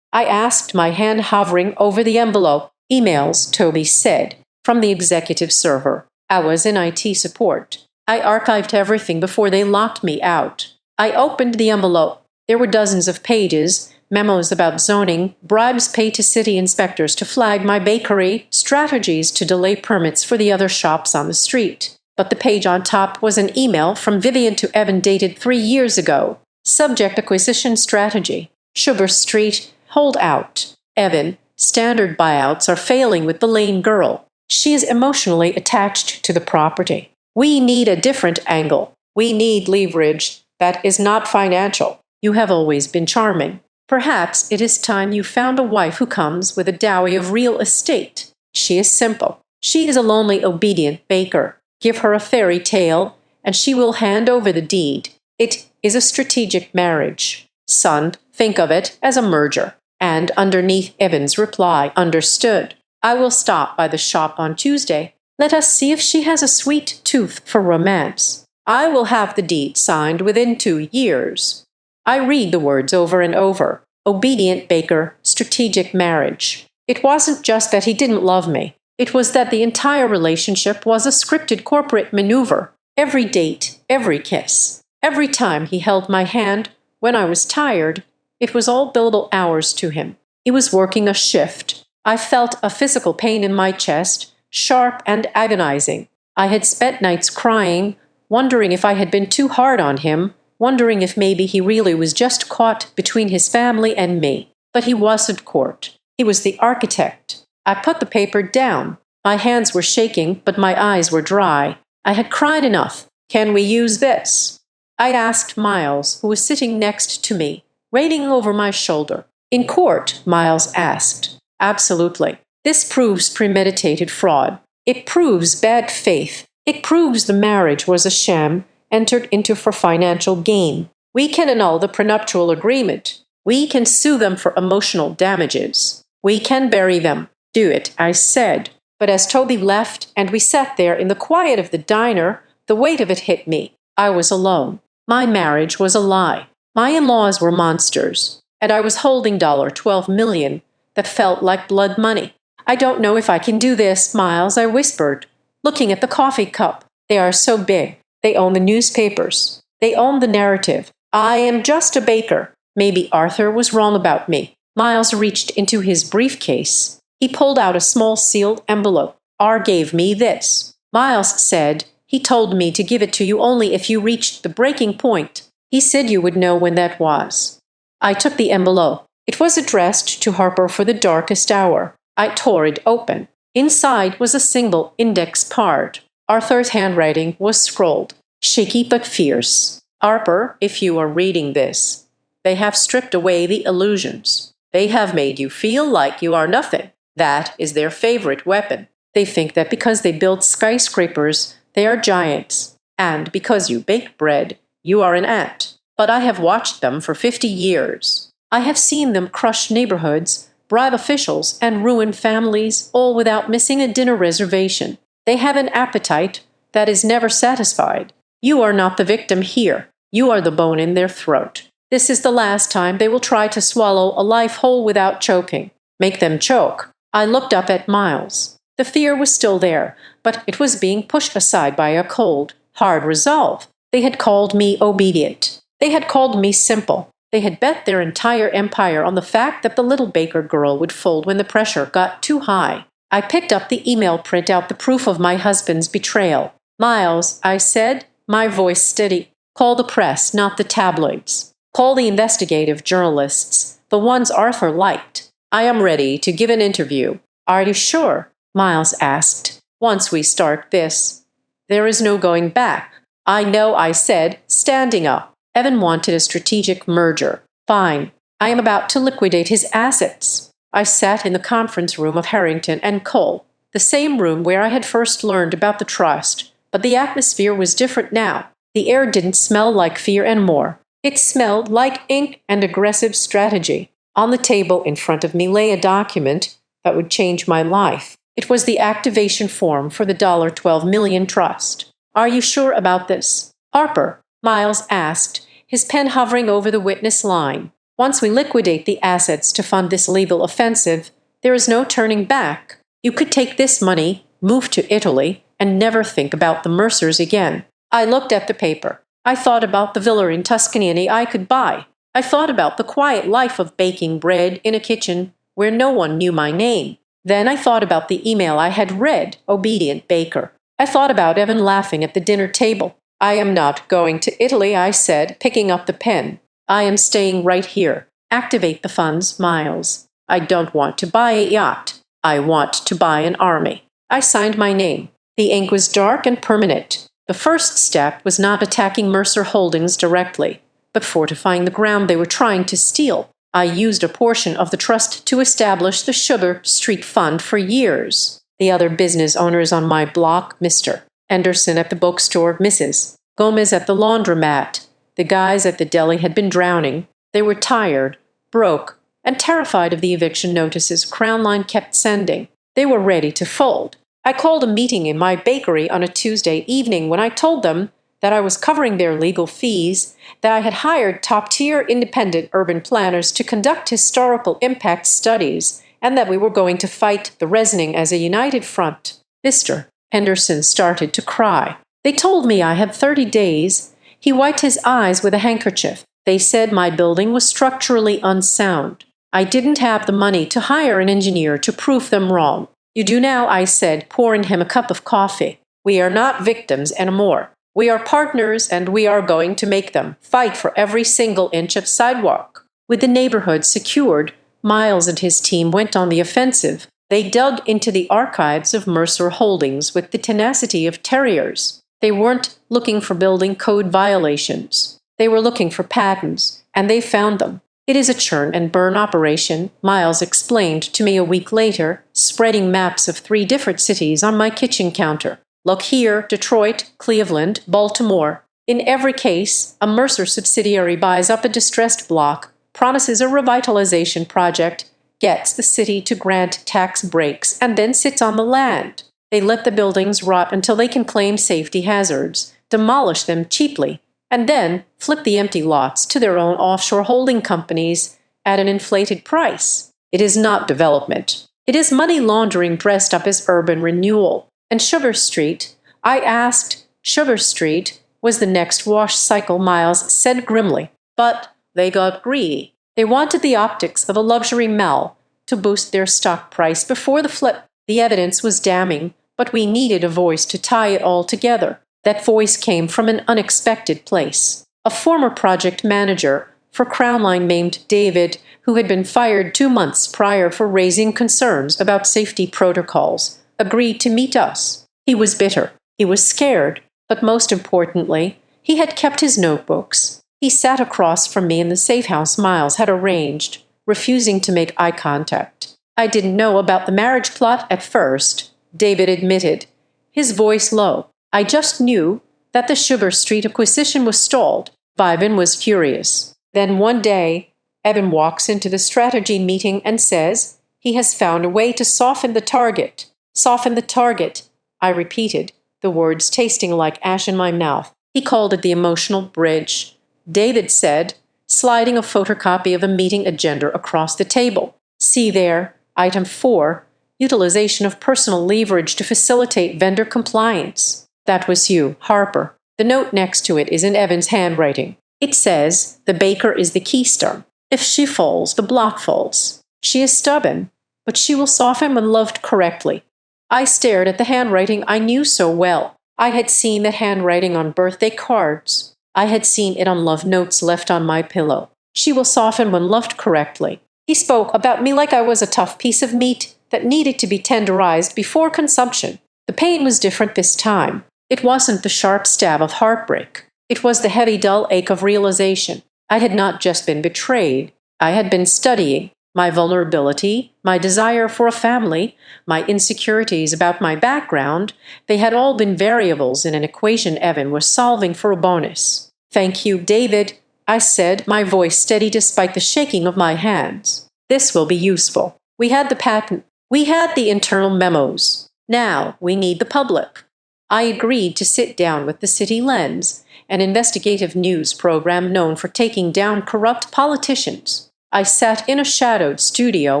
I asked, my hand hovering over the envelope. Emails, Toby said, from the executive server. I was in IT support. I archived everything before they locked me out. I opened the envelope. There were dozens of pages, memos about zoning, bribes paid to city inspectors to flag my bakery, strategies to delay permits for the other shops on the street. But the page on top was an email from Vivian to Evan dated 3 years ago. Subject: acquisition strategy. Sugar Street, hold out. Evan, standard buyouts are failing with the lame girl. She is emotionally attached to the property. We need a different angle. We need leverage that is not financial. You have always been charming. Perhaps it is time you found a wife who comes with a dowry of real estate. She is simple. She is a lonely, obedient baker. Give her a fairy tale, and she will hand over the deed. It is a strategic marriage. Son, think of it as a merger. And underneath Evan's reply, understood. I will stop by the shop on Tuesday. Let us see if she has a sweet tooth for romance. I will have the deed signed within 2 years. I read the words over and over. Obedient baker, strategic marriage. It wasn't just that he didn't love me. It was that the entire relationship was a scripted corporate maneuver. Every date, every kiss, every time he held my hand when I was tired, it was all billable hours to him. He was working a shift. I felt a physical pain in my chest, sharp and agonizing. I had spent nights crying, wondering if I had been too hard on him, wondering if maybe he really was just caught between his family and me. But he wasn't court. He was the architect. I put the paper down. My hands were shaking, but my eyes were dry. I had cried enough. Can we use this? I asked Miles, who was sitting next to me, rating over my shoulder. In court, Miles asked. Absolutely. This proves premeditated fraud. It proves bad faith. It proves the marriage was a sham, entered into for financial gain. We can annul the prenuptial agreement. We can sue them for emotional damages. We can bury them. Do it, I said. But as Toby left and we sat there in the quiet of the diner, the weight of it hit me. I was alone. My marriage was a lie. My in-laws were monsters. And I was holding $12 million that felt like blood money. I don't know if I can do this, Miles, I whispered, looking at the coffee cup. They are so big. They own the newspapers. They own the narrative. I am just a baker. Maybe Arthur was wrong about me. Miles reached into his briefcase. He pulled out a small sealed envelope. R gave me this. Miles said, he told me to give it to you only if you reached the breaking point. He said you would know when that was. I took the envelope. It was addressed to Harper for the darkest hour. I tore it open. Inside was a single index card. Arthur's handwriting was scrawled, shaky but fierce. Harper, if you are reading this, they have stripped away the illusions. They have made you feel like you are nothing. That is their favorite weapon. They think that because they build skyscrapers, they are giants. And because you bake bread, you are an ant. But I have watched them for 50 years. I have seen them crush neighborhoods, bribe officials, and ruin families, all without missing a dinner reservation. They have an appetite that is never satisfied. You are not the victim here. You are the bone in their throat. This is the last time they will try to swallow a life whole without choking. Make them choke. I looked up at Miles. The fear was still there, but it was being pushed aside by a cold, hard resolve. They had called me obedient. They had called me simple. They had bet their entire empire on the fact that the little baker girl would fold when the pressure got too high. I picked up the email printout, the proof of my husband's betrayal. Miles, I said, my voice steady, call the press, not the tabloids. Call the investigative journalists, the ones Arthur liked. I am ready to give an interview. Are you sure? Miles asked. Once we start this, there is no going back. I know, I said, standing up. Evan wanted a strategic merger. Fine. I am about to liquidate his assets. I sat in the conference room of Harrington and Cole, the same room where I had first learned about the trust, but the atmosphere was different now. The air didn't smell like fear anymore. It smelled like ink and aggressive strategy. On the table in front of me lay a document that would change my life. It was the activation form for the $12 million trust. Are you sure about this, Harper? Miles asked, his pen hovering over the witness line. Once we liquidate the assets to fund this legal offensive, there is no turning back. You could take this money, move to Italy, and never think about the Mercers again. I looked at the paper. I thought about the villa in Tuscany I could buy. I thought about the quiet life of baking bread in a kitchen where no one knew my name. Then I thought about the email I had read, Obedient Baker. I thought about Evan laughing at the dinner table. I am not going to Italy, I said, picking up the pen. I am staying right here. Activate the funds, Miles. I don't want to buy a yacht. I want to buy an army. I signed my name. The ink was dark and permanent. The first step was not attacking Mercer Holdings directly, but fortifying the ground they were trying to steal. I used a portion of the trust to establish the Sugar Street Fund for years. The other business owners on my block, Mr. Anderson at the bookstore, Mrs. Gomez at the laundromat. The guys at the deli had been drowning. They were tired, broke, and terrified of the eviction notices Crown Line kept sending. They were ready to fold. I called a meeting in my bakery on a Tuesday evening when I told them that I was covering their legal fees, that I had hired top-tier independent urban planners to conduct historical impact studies, and that we were going to fight the rezoning as a united front. Mr. Henderson started to cry. They told me I had 30 days. He wiped his eyes with a handkerchief. They said my building was structurally unsound. I didn't have the money to hire an engineer to prove them wrong. You do now, I said, pouring him a cup of coffee. We are not victims anymore. We are partners, and we are going to make them fight for every single inch of sidewalk. With the neighborhood secured, Miles and his team went on the offensive. They dug into the archives of Mercer Holdings with the tenacity of terriers. They weren't looking for building code violations. They were looking for patents, and they found them. It is a churn and burn operation, Miles explained to me a week later, spreading maps of 3 different cities on my kitchen counter. Look here, Detroit, Cleveland, Baltimore. In every case, a Mercer subsidiary buys up a distressed block, promises a revitalization project, gets the city to grant tax breaks, and then sits on the land. They let the buildings rot until they can claim safety hazards, demolish them cheaply, and then flip the empty lots to their own offshore holding companies at an inflated price. It is not development. It is money laundering dressed up as urban renewal. And Sugar Street, I asked, Sugar Street was the next wash cycle, Miles said grimly. But they got greedy. They wanted the optics of a luxury mall to boost their stock price before the flip. The evidence was damning, but we needed a voice to tie it all together. That voice came from an unexpected place. A former project manager for Crown Line named David, who had been fired 2 months prior for raising concerns about safety protocols, agreed to meet us. He was bitter. He was scared. But most importantly, he had kept his notebooks. He sat across from me in the safe house Miles had arranged, refusing to make eye contact. I didn't know about the marriage plot at first, David admitted, his voice low. I just knew that the Sugar Street acquisition was stalled. Vivian was furious. Then one day, Evan walks into the strategy meeting and says he has found a way to soften the target. Soften the target, I repeated, the words tasting like ash in my mouth. He called it the emotional bridge. David said, sliding a photocopy of a meeting agenda across the table. See there, item 4, utilization of personal leverage to facilitate vendor compliance. That was you, Harper. The note next to it is in Evan's handwriting. It says, the baker is the keystone. If she falls, the block falls. She is stubborn, but she will soften when loved correctly. I stared at the handwriting I knew so well. I had seen that handwriting on birthday cards. I had seen it on love notes left on my pillow. She will soften when loved correctly. He spoke about me like I was a tough piece of meat that needed to be tenderized before consumption. The pain was different this time. It wasn't the sharp stab of heartbreak. It was the heavy, dull ache of realization. I had not just been betrayed. I had been studying my vulnerability, my desire for a family, my insecurities about my background. They had all been variables in an equation Evan was solving for a bonus. "Thank you, David," I said, my voice steady despite the shaking of my hands. "This will be useful. We had the patent. We had the internal memos. Now we need the public." I agreed to sit down with the City Lens, an investigative news program known for taking down corrupt politicians. I sat in a shadowed studio,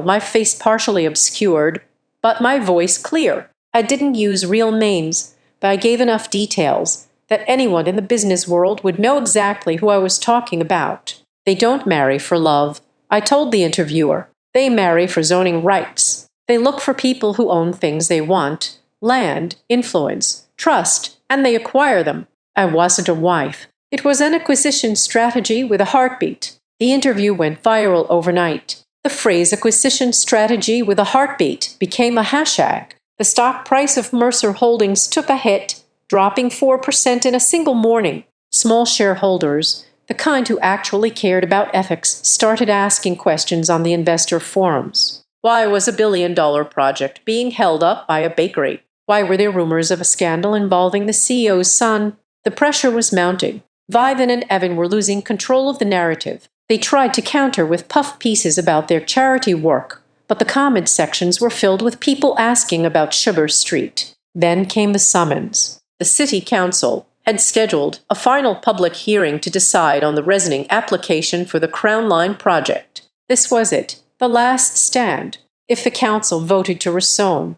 my face partially obscured, but my voice clear. I didn't use real names, but I gave enough details that anyone in the business world would know exactly who I was talking about. "They don't marry for love," I told the interviewer. "They marry for zoning rights. They look for people who own things they want, land, influence, trust, and they acquire them." I wasn't a wife. It was an acquisition strategy with a heartbeat. The interview went viral overnight. The phrase "acquisition strategy with a heartbeat" became a hashtag. The stock price of Mercer Holdings took a hit, dropping 4% in a single morning. Small shareholders, the kind who actually cared about ethics, started asking questions on the investor forums. Why was a billion-dollar project being held up by a bakery? Why were there rumors of a scandal involving the CEO's son? The pressure was mounting. Vivan and Evan were losing control of the narrative. They tried to counter with puff pieces about their charity work, but the comment sections were filled with people asking about Sugar Street. Then came the summons. The City Council had scheduled a final public hearing to decide on the rezoning application for the Crown Line project. This was it, the last stand. If the council voted to rezone,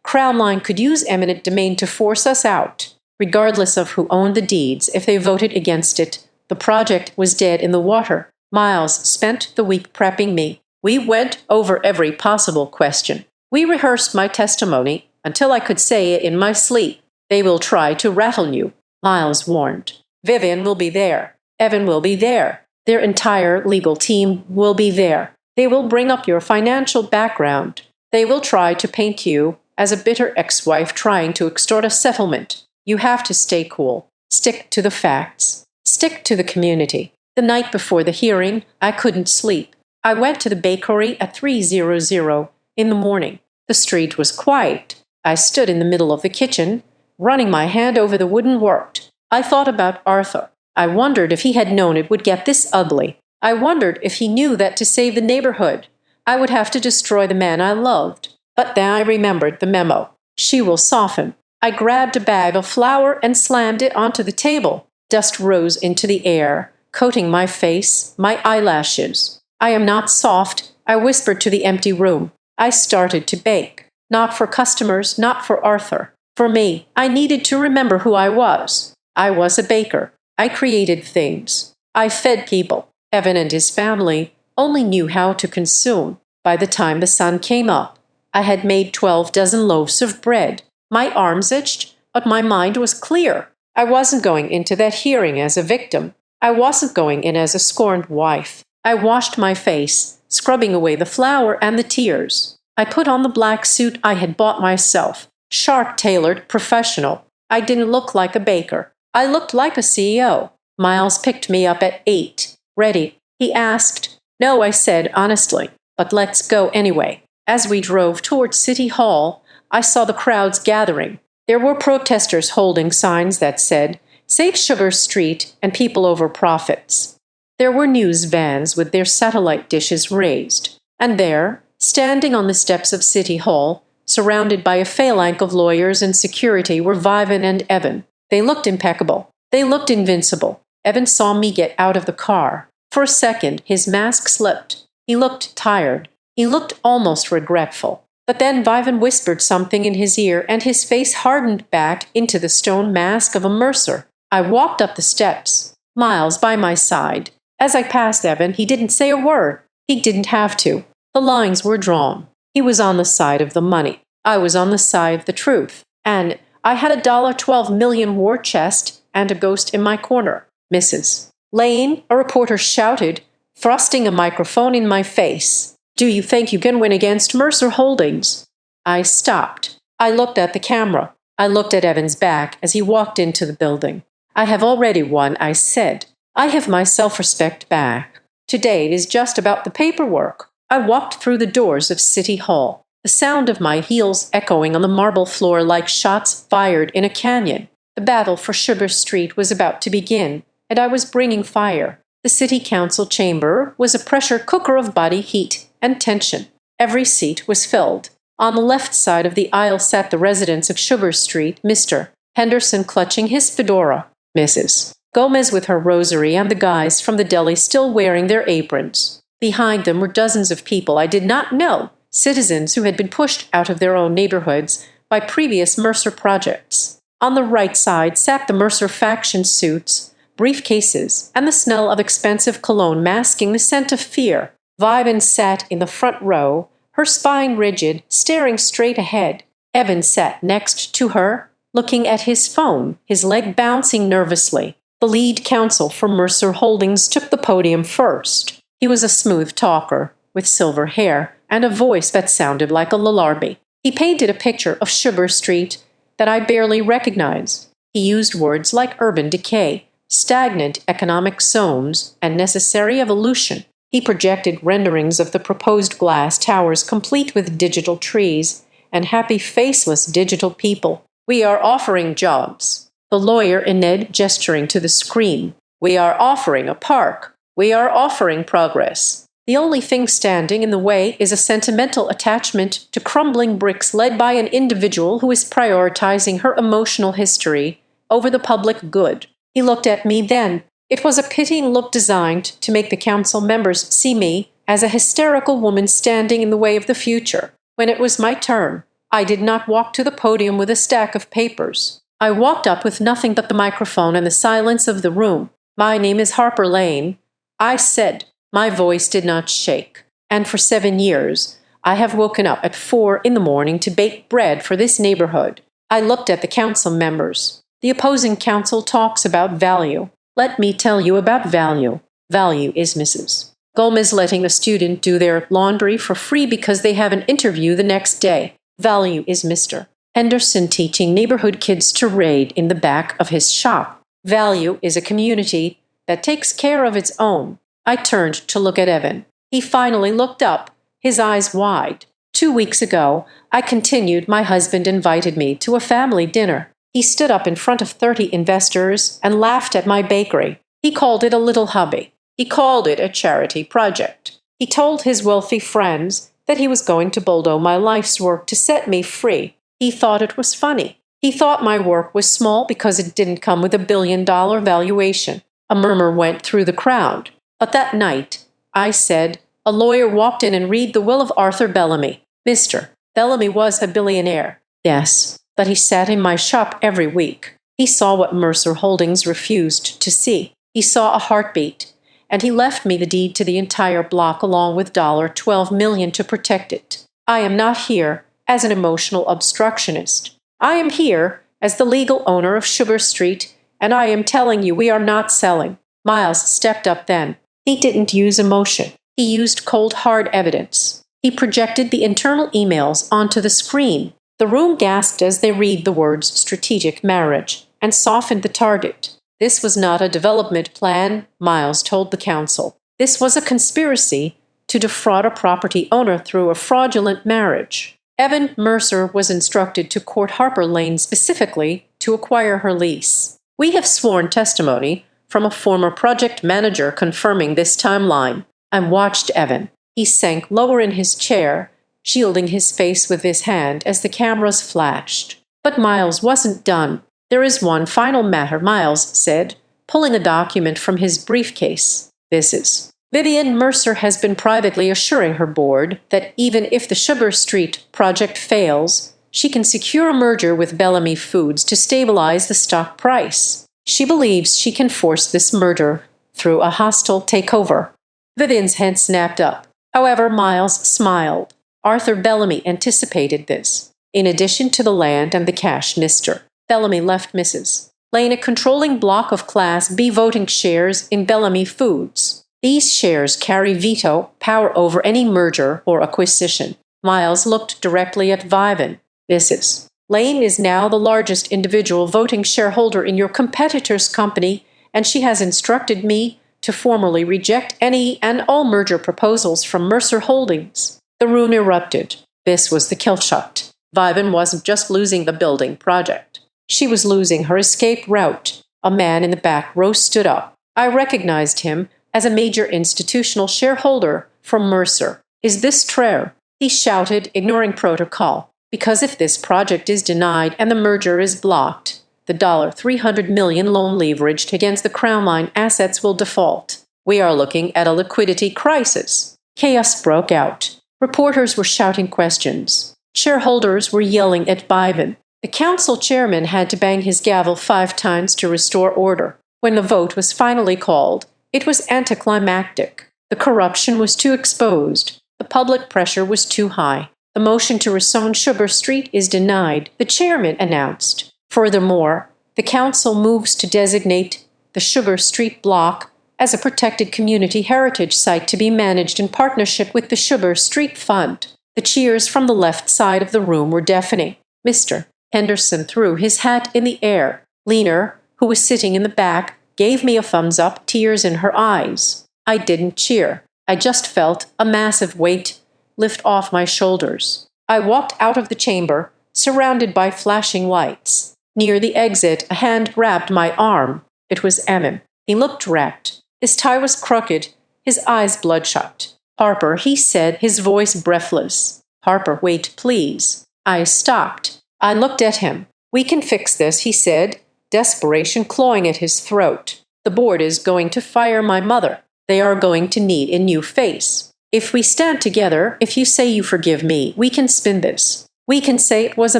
Crown Line could use eminent domain to force us out. Regardless of who owned the deeds, if they voted against it, the project was dead in the water. Miles spent the week prepping me. We went over every possible question. We rehearsed my testimony until I could say it in my sleep. "They will try to rattle you," Miles warned. "Vivian will be there. Evan will be there. Their entire legal team will be there. They will bring up your financial background. They will try to paint you as a bitter ex-wife trying to extort a settlement. You have to stay cool. Stick to the facts. Stick to the community." The night before the hearing, I couldn't sleep. I went to the bakery at 3:00 in the morning. The street was quiet. I stood in the middle of the kitchen, running my hand over the wooden work. I thought about Arthur. I wondered if he had known it would get this ugly. I wondered if he knew that to save the neighborhood, I would have to destroy the man I loved. But then I remembered the memo. She will soften. I grabbed a bag of flour and slammed it onto the table. Dust rose into the air, coating my face, my eyelashes. "I am not soft," I whispered to the empty room. I started to bake. Not for customers, not for Arthur. For me, I needed to remember who I was. I was a baker. I created things. I fed people. Evan and his family only knew how to consume. By the time the sun came up, I had made 12 dozen loaves of bread. My arms itched, but my mind was clear. I wasn't going into that hearing as a victim. I wasn't going in as a scorned wife. I washed my face, scrubbing away the flour and the tears. I put on the black suit I had bought myself, sharp-tailored, professional. I didn't look like a baker. I looked like a CEO. Miles picked me up at 8. "Ready?" he asked. "No," I said honestly, "but let's go anyway." As we drove toward City Hall, I saw the crowds gathering. There were protesters holding signs that said, "Save Sugar Street" and "People over profits." There were news vans with their satellite dishes raised. And there, standing on the steps of City Hall, surrounded by a phalanx of lawyers and security, were Vivan and Evan. They looked impeccable. They looked invincible. Evan saw me get out of the car. For a second, his mask slipped. He looked tired. He looked almost regretful. But then Vivan whispered something in his ear, and his face hardened back into the stone mask of a Mercer. I walked up the steps, Miles by my side. As I passed Evan, he didn't say a word. He didn't have to. The lines were drawn. He was on the side of the money. I was on the side of the truth. And I had a $12 million war chest and a ghost in my corner. "Mrs. Lane," a reporter shouted, thrusting a microphone in my face. "Do you think you can win against Mercer Holdings?" I stopped. I looked at the camera. I looked at Evan's back as he walked into the building. I have already won, I said. I have my self-respect back. Today it is just about the paperwork. I walked through the doors of City Hall, the sound of my heels echoing on the marble floor like shots fired in a canyon. The battle for Sugar Street was about to begin, and I was bringing fire. The city council chamber was a pressure cooker of body heat and tension. Every seat was filled. On the left side of the aisle sat the residents of Sugar Street, Mr. Henderson clutching his fedora, Mrs. Gomez with her rosary, and the guys from the deli still wearing their aprons. Behind them were dozens of people I did not know, citizens who had been pushed out of their own neighborhoods by previous Mercer projects. On the right side sat the Mercer faction suits, briefcases, and the smell of expensive cologne masking the scent of fear. Vivian sat in the front row, her spine rigid, staring straight ahead. Evan sat next to her, looking at his phone, his leg bouncing nervously. The lead counsel for Mercer Holdings took the podium first. He was a smooth talker, with silver hair and a voice that sounded like a lullaby. He painted a picture of Sugar Street that I barely recognized. He used words like urban decay, stagnant economic zones, and necessary evolution. He projected renderings of the proposed glass towers complete with digital trees and happy faceless digital people. We are offering jobs. The lawyer Enid gesturing to the screen. We are offering a park. We are offering progress. The only thing standing in the way is a sentimental attachment to crumbling bricks led by an individual who is prioritizing her emotional history over the public good. He looked at me then. It was a pitying look designed to make the council members see me as a hysterical woman standing in the way of the future. When it was my turn, I did not walk to the podium with a stack of papers. I walked up with nothing but the microphone and the silence of the room. My name is Harper Lane, I said. My voice did not shake. And for 7 years, I have woken up at 4 in the morning to bake bread for this neighborhood. I looked at the council members. The opposing council talks about value. Let me tell you about value. Value is Mrs. Gomez letting a student do their laundry for free because they have an interview the next day. Value is Mr. Henderson teaching neighborhood kids to raid in the back of his shop. Value is a community that takes care of its own. I turned to look at Evan. He finally looked up, his eyes wide. 2 weeks ago, I continued. My husband invited me to a family dinner. He stood up in front of 30 investors and laughed at my bakery. He called it a little hobby. He called it a charity project. He told his wealthy friends that he was going to bulldoze my life's work to set me free. He thought it was funny. He thought my work was small because it didn't come with $1 billion valuation. A murmur went through the crowd. But that night, I said, a lawyer walked in and read the will of Arthur Bellamy. Mr. Bellamy was a billionaire. Yes, but he sat in my shop every week. He saw what Mercer Holdings refused to see. He saw a heartbeat, and he left me the deed to the entire block along with $12 million to protect it. I am not here as an emotional obstructionist. I am here as the legal owner of Sugar Street, and I am telling you we are not selling. Miles stepped up then. He didn't use emotion. He used cold, hard evidence. He projected the internal emails onto the screen. The room gasped as they read the words strategic marriage and softened the target. This was not a development plan, Miles told the council. This was a conspiracy to defraud a property owner through a fraudulent marriage. Evan Mercer was instructed to court Harper Lane specifically to acquire her lease. We have sworn testimony from a former project manager confirming this timeline. I watched Evan. He sank lower in his chair, shielding his face with his hand as the cameras flashed. But Miles wasn't done. There is one final matter, Miles said, pulling a document from his briefcase. This is. Vivian Mercer has been privately assuring her board that even if the Sugar Street project fails, she can secure a merger with Bellamy Foods to stabilize the stock price. She believes she can force this merger through a hostile takeover. Vivian's head snapped up. However, Miles smiled. Arthur Bellamy anticipated this. In addition to the land and the cash, Mr. Bellamy left Mrs. Lane a controlling block of Class B voting shares in Bellamy Foods. These shares carry veto power over any merger or acquisition. Miles looked directly at Vivian. Mrs. Lane is now the largest individual voting shareholder in your competitor's company, and she has instructed me to formally reject any and all merger proposals from Mercer Holdings." The room erupted. This was the kill shot. Vivian wasn't just losing the building project. She was losing her escape route. A man in the back row stood up. I recognized him as a major institutional shareholder from Mercer. "Is this fair?" he shouted, ignoring protocol. "Because if this project is denied and the merger is blocked, the $300 million loan leveraged against the Crown Line assets will default. We are looking at a liquidity crisis." Chaos broke out. Reporters were shouting questions. Shareholders were yelling at Vivian. The council chairman had to bang his gavel 5 times to restore order. When the vote was finally called, it was anticlimactic. The corruption was too exposed. The public pressure was too high. "The motion to rezone Sugar Street is denied," the chairman announced. Furthermore, the council moves to designate the Sugar Street block as a protected community heritage site to be managed in partnership with the Sugar Street Fund. The cheers from the left side of the room were deafening. Mr. Henderson threw his hat in the air. Lena, who was sitting in the back, gave me a thumbs up, tears in her eyes. I didn't cheer. I just felt a massive weight lift off my shoulders. I walked out of the chamber, surrounded by flashing lights. Near the exit, a hand grabbed my arm. It was Emin. He looked wrecked. His tie was crooked, his eyes bloodshot. "Harper," he said, his voice breathless. "Harper, wait, please." I stopped. I looked at him. "We can fix this," he said, desperation clawing at his throat. "The board is going to fire my mother. They are going to need a new face. If we stand together, if you say you forgive me, we can spin this. We can say it was a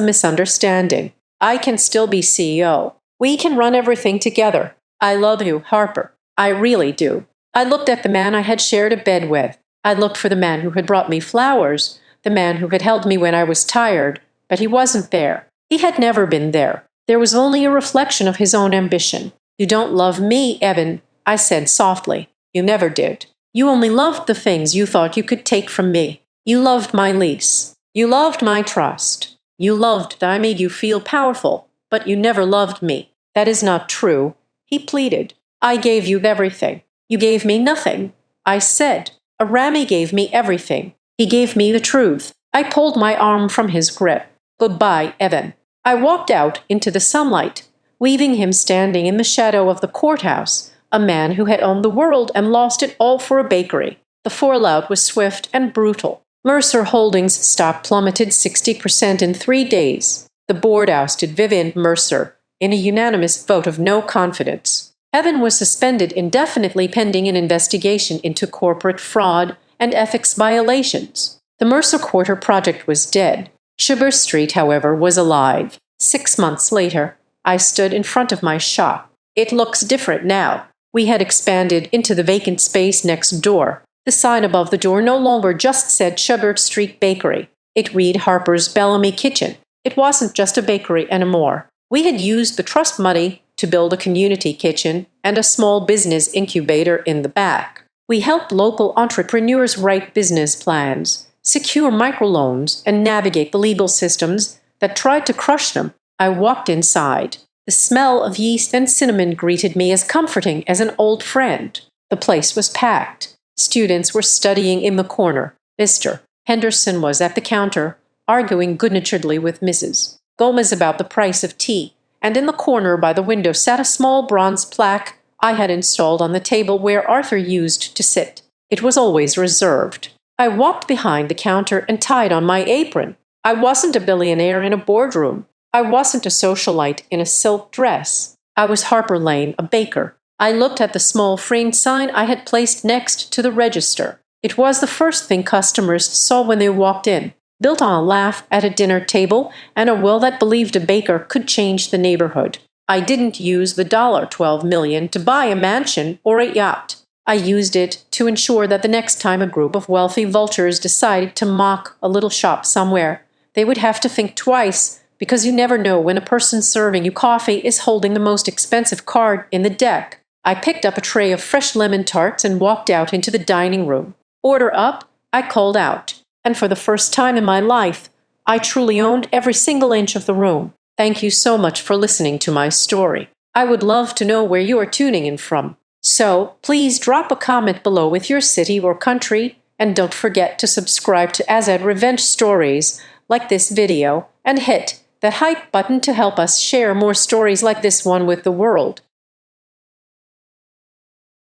misunderstanding. I can still be CEO. We can run everything together. I love you, Harper. I really do." I looked at the man I had shared a bed with. I looked for the man who had brought me flowers, the man who had held me when I was tired, but he wasn't there. He had never been there. There was only a reflection of his own ambition. "You don't love me, Evan," I said softly. "You never did. You only loved the things you thought you could take from me. You loved my lease. You loved my trust. You loved that I made you feel powerful, but you never loved me." "That is not true," he pleaded. "I gave you everything. You gave me nothing." I said. "Rami gave me everything. He gave me the truth." I pulled my arm from his grip. "Goodbye, Evan." I walked out into the sunlight, leaving him standing in the shadow of the courthouse, a man who had owned the world and lost it all for a bakery. The fallout was swift and brutal. Mercer Holdings' stock plummeted 60% in 3 days. The board ousted Vivian Mercer in a unanimous vote of no confidence. Evan was suspended indefinitely pending an investigation into corporate fraud and ethics violations. The Mercer Quarter project was dead. Sugar Street, however, was alive. 6 months later, I stood in front of my shop. It looks different now. We had expanded into the vacant space next door. The sign above the door no longer just said Sugar Street Bakery. It read Harper's Bellamy Kitchen. It wasn't just a bakery anymore. We had used the trust money to build a community kitchen and a small business incubator in the back. We helped local entrepreneurs write business plans, secure microloans, and navigate the legal systems that tried to crush them. I walked inside. The smell of yeast and cinnamon greeted me as comforting as an old friend. The place was packed. Students were studying in the corner. Mr. Henderson was at the counter, arguing good-naturedly with Mrs. Gomez about the price of tea, and in the corner by the window sat a small bronze plaque I had installed on the table where Arthur used to sit. It was always reserved. I walked behind the counter and tied on my apron. I wasn't a billionaire in a boardroom. I wasn't a socialite in a silk dress. I was Harper Lane, a baker. I looked at the small framed sign I had placed next to the register. It was the first thing customers saw when they walked in, built on a laugh at a dinner table and a will that believed a baker could change the neighborhood. I didn't use the $12 million to buy a mansion or a yacht. I used it to ensure that the next time a group of wealthy vultures decided to mock a little shop somewhere, they would have to think twice, because you never know when a person serving you coffee is holding the most expensive card in the deck. I picked up a tray of fresh lemon tarts and walked out into the dining room. "Order up," I called out, and for the first time in my life, I truly owned every single inch of the room. Thank you so much for listening to my story. I would love to know where you are tuning in from. So please drop a comment below with your city or country, and don't forget to subscribe to Azad Revenge Stories, like this video, and hit that hype button to help us share more stories like this one with the world.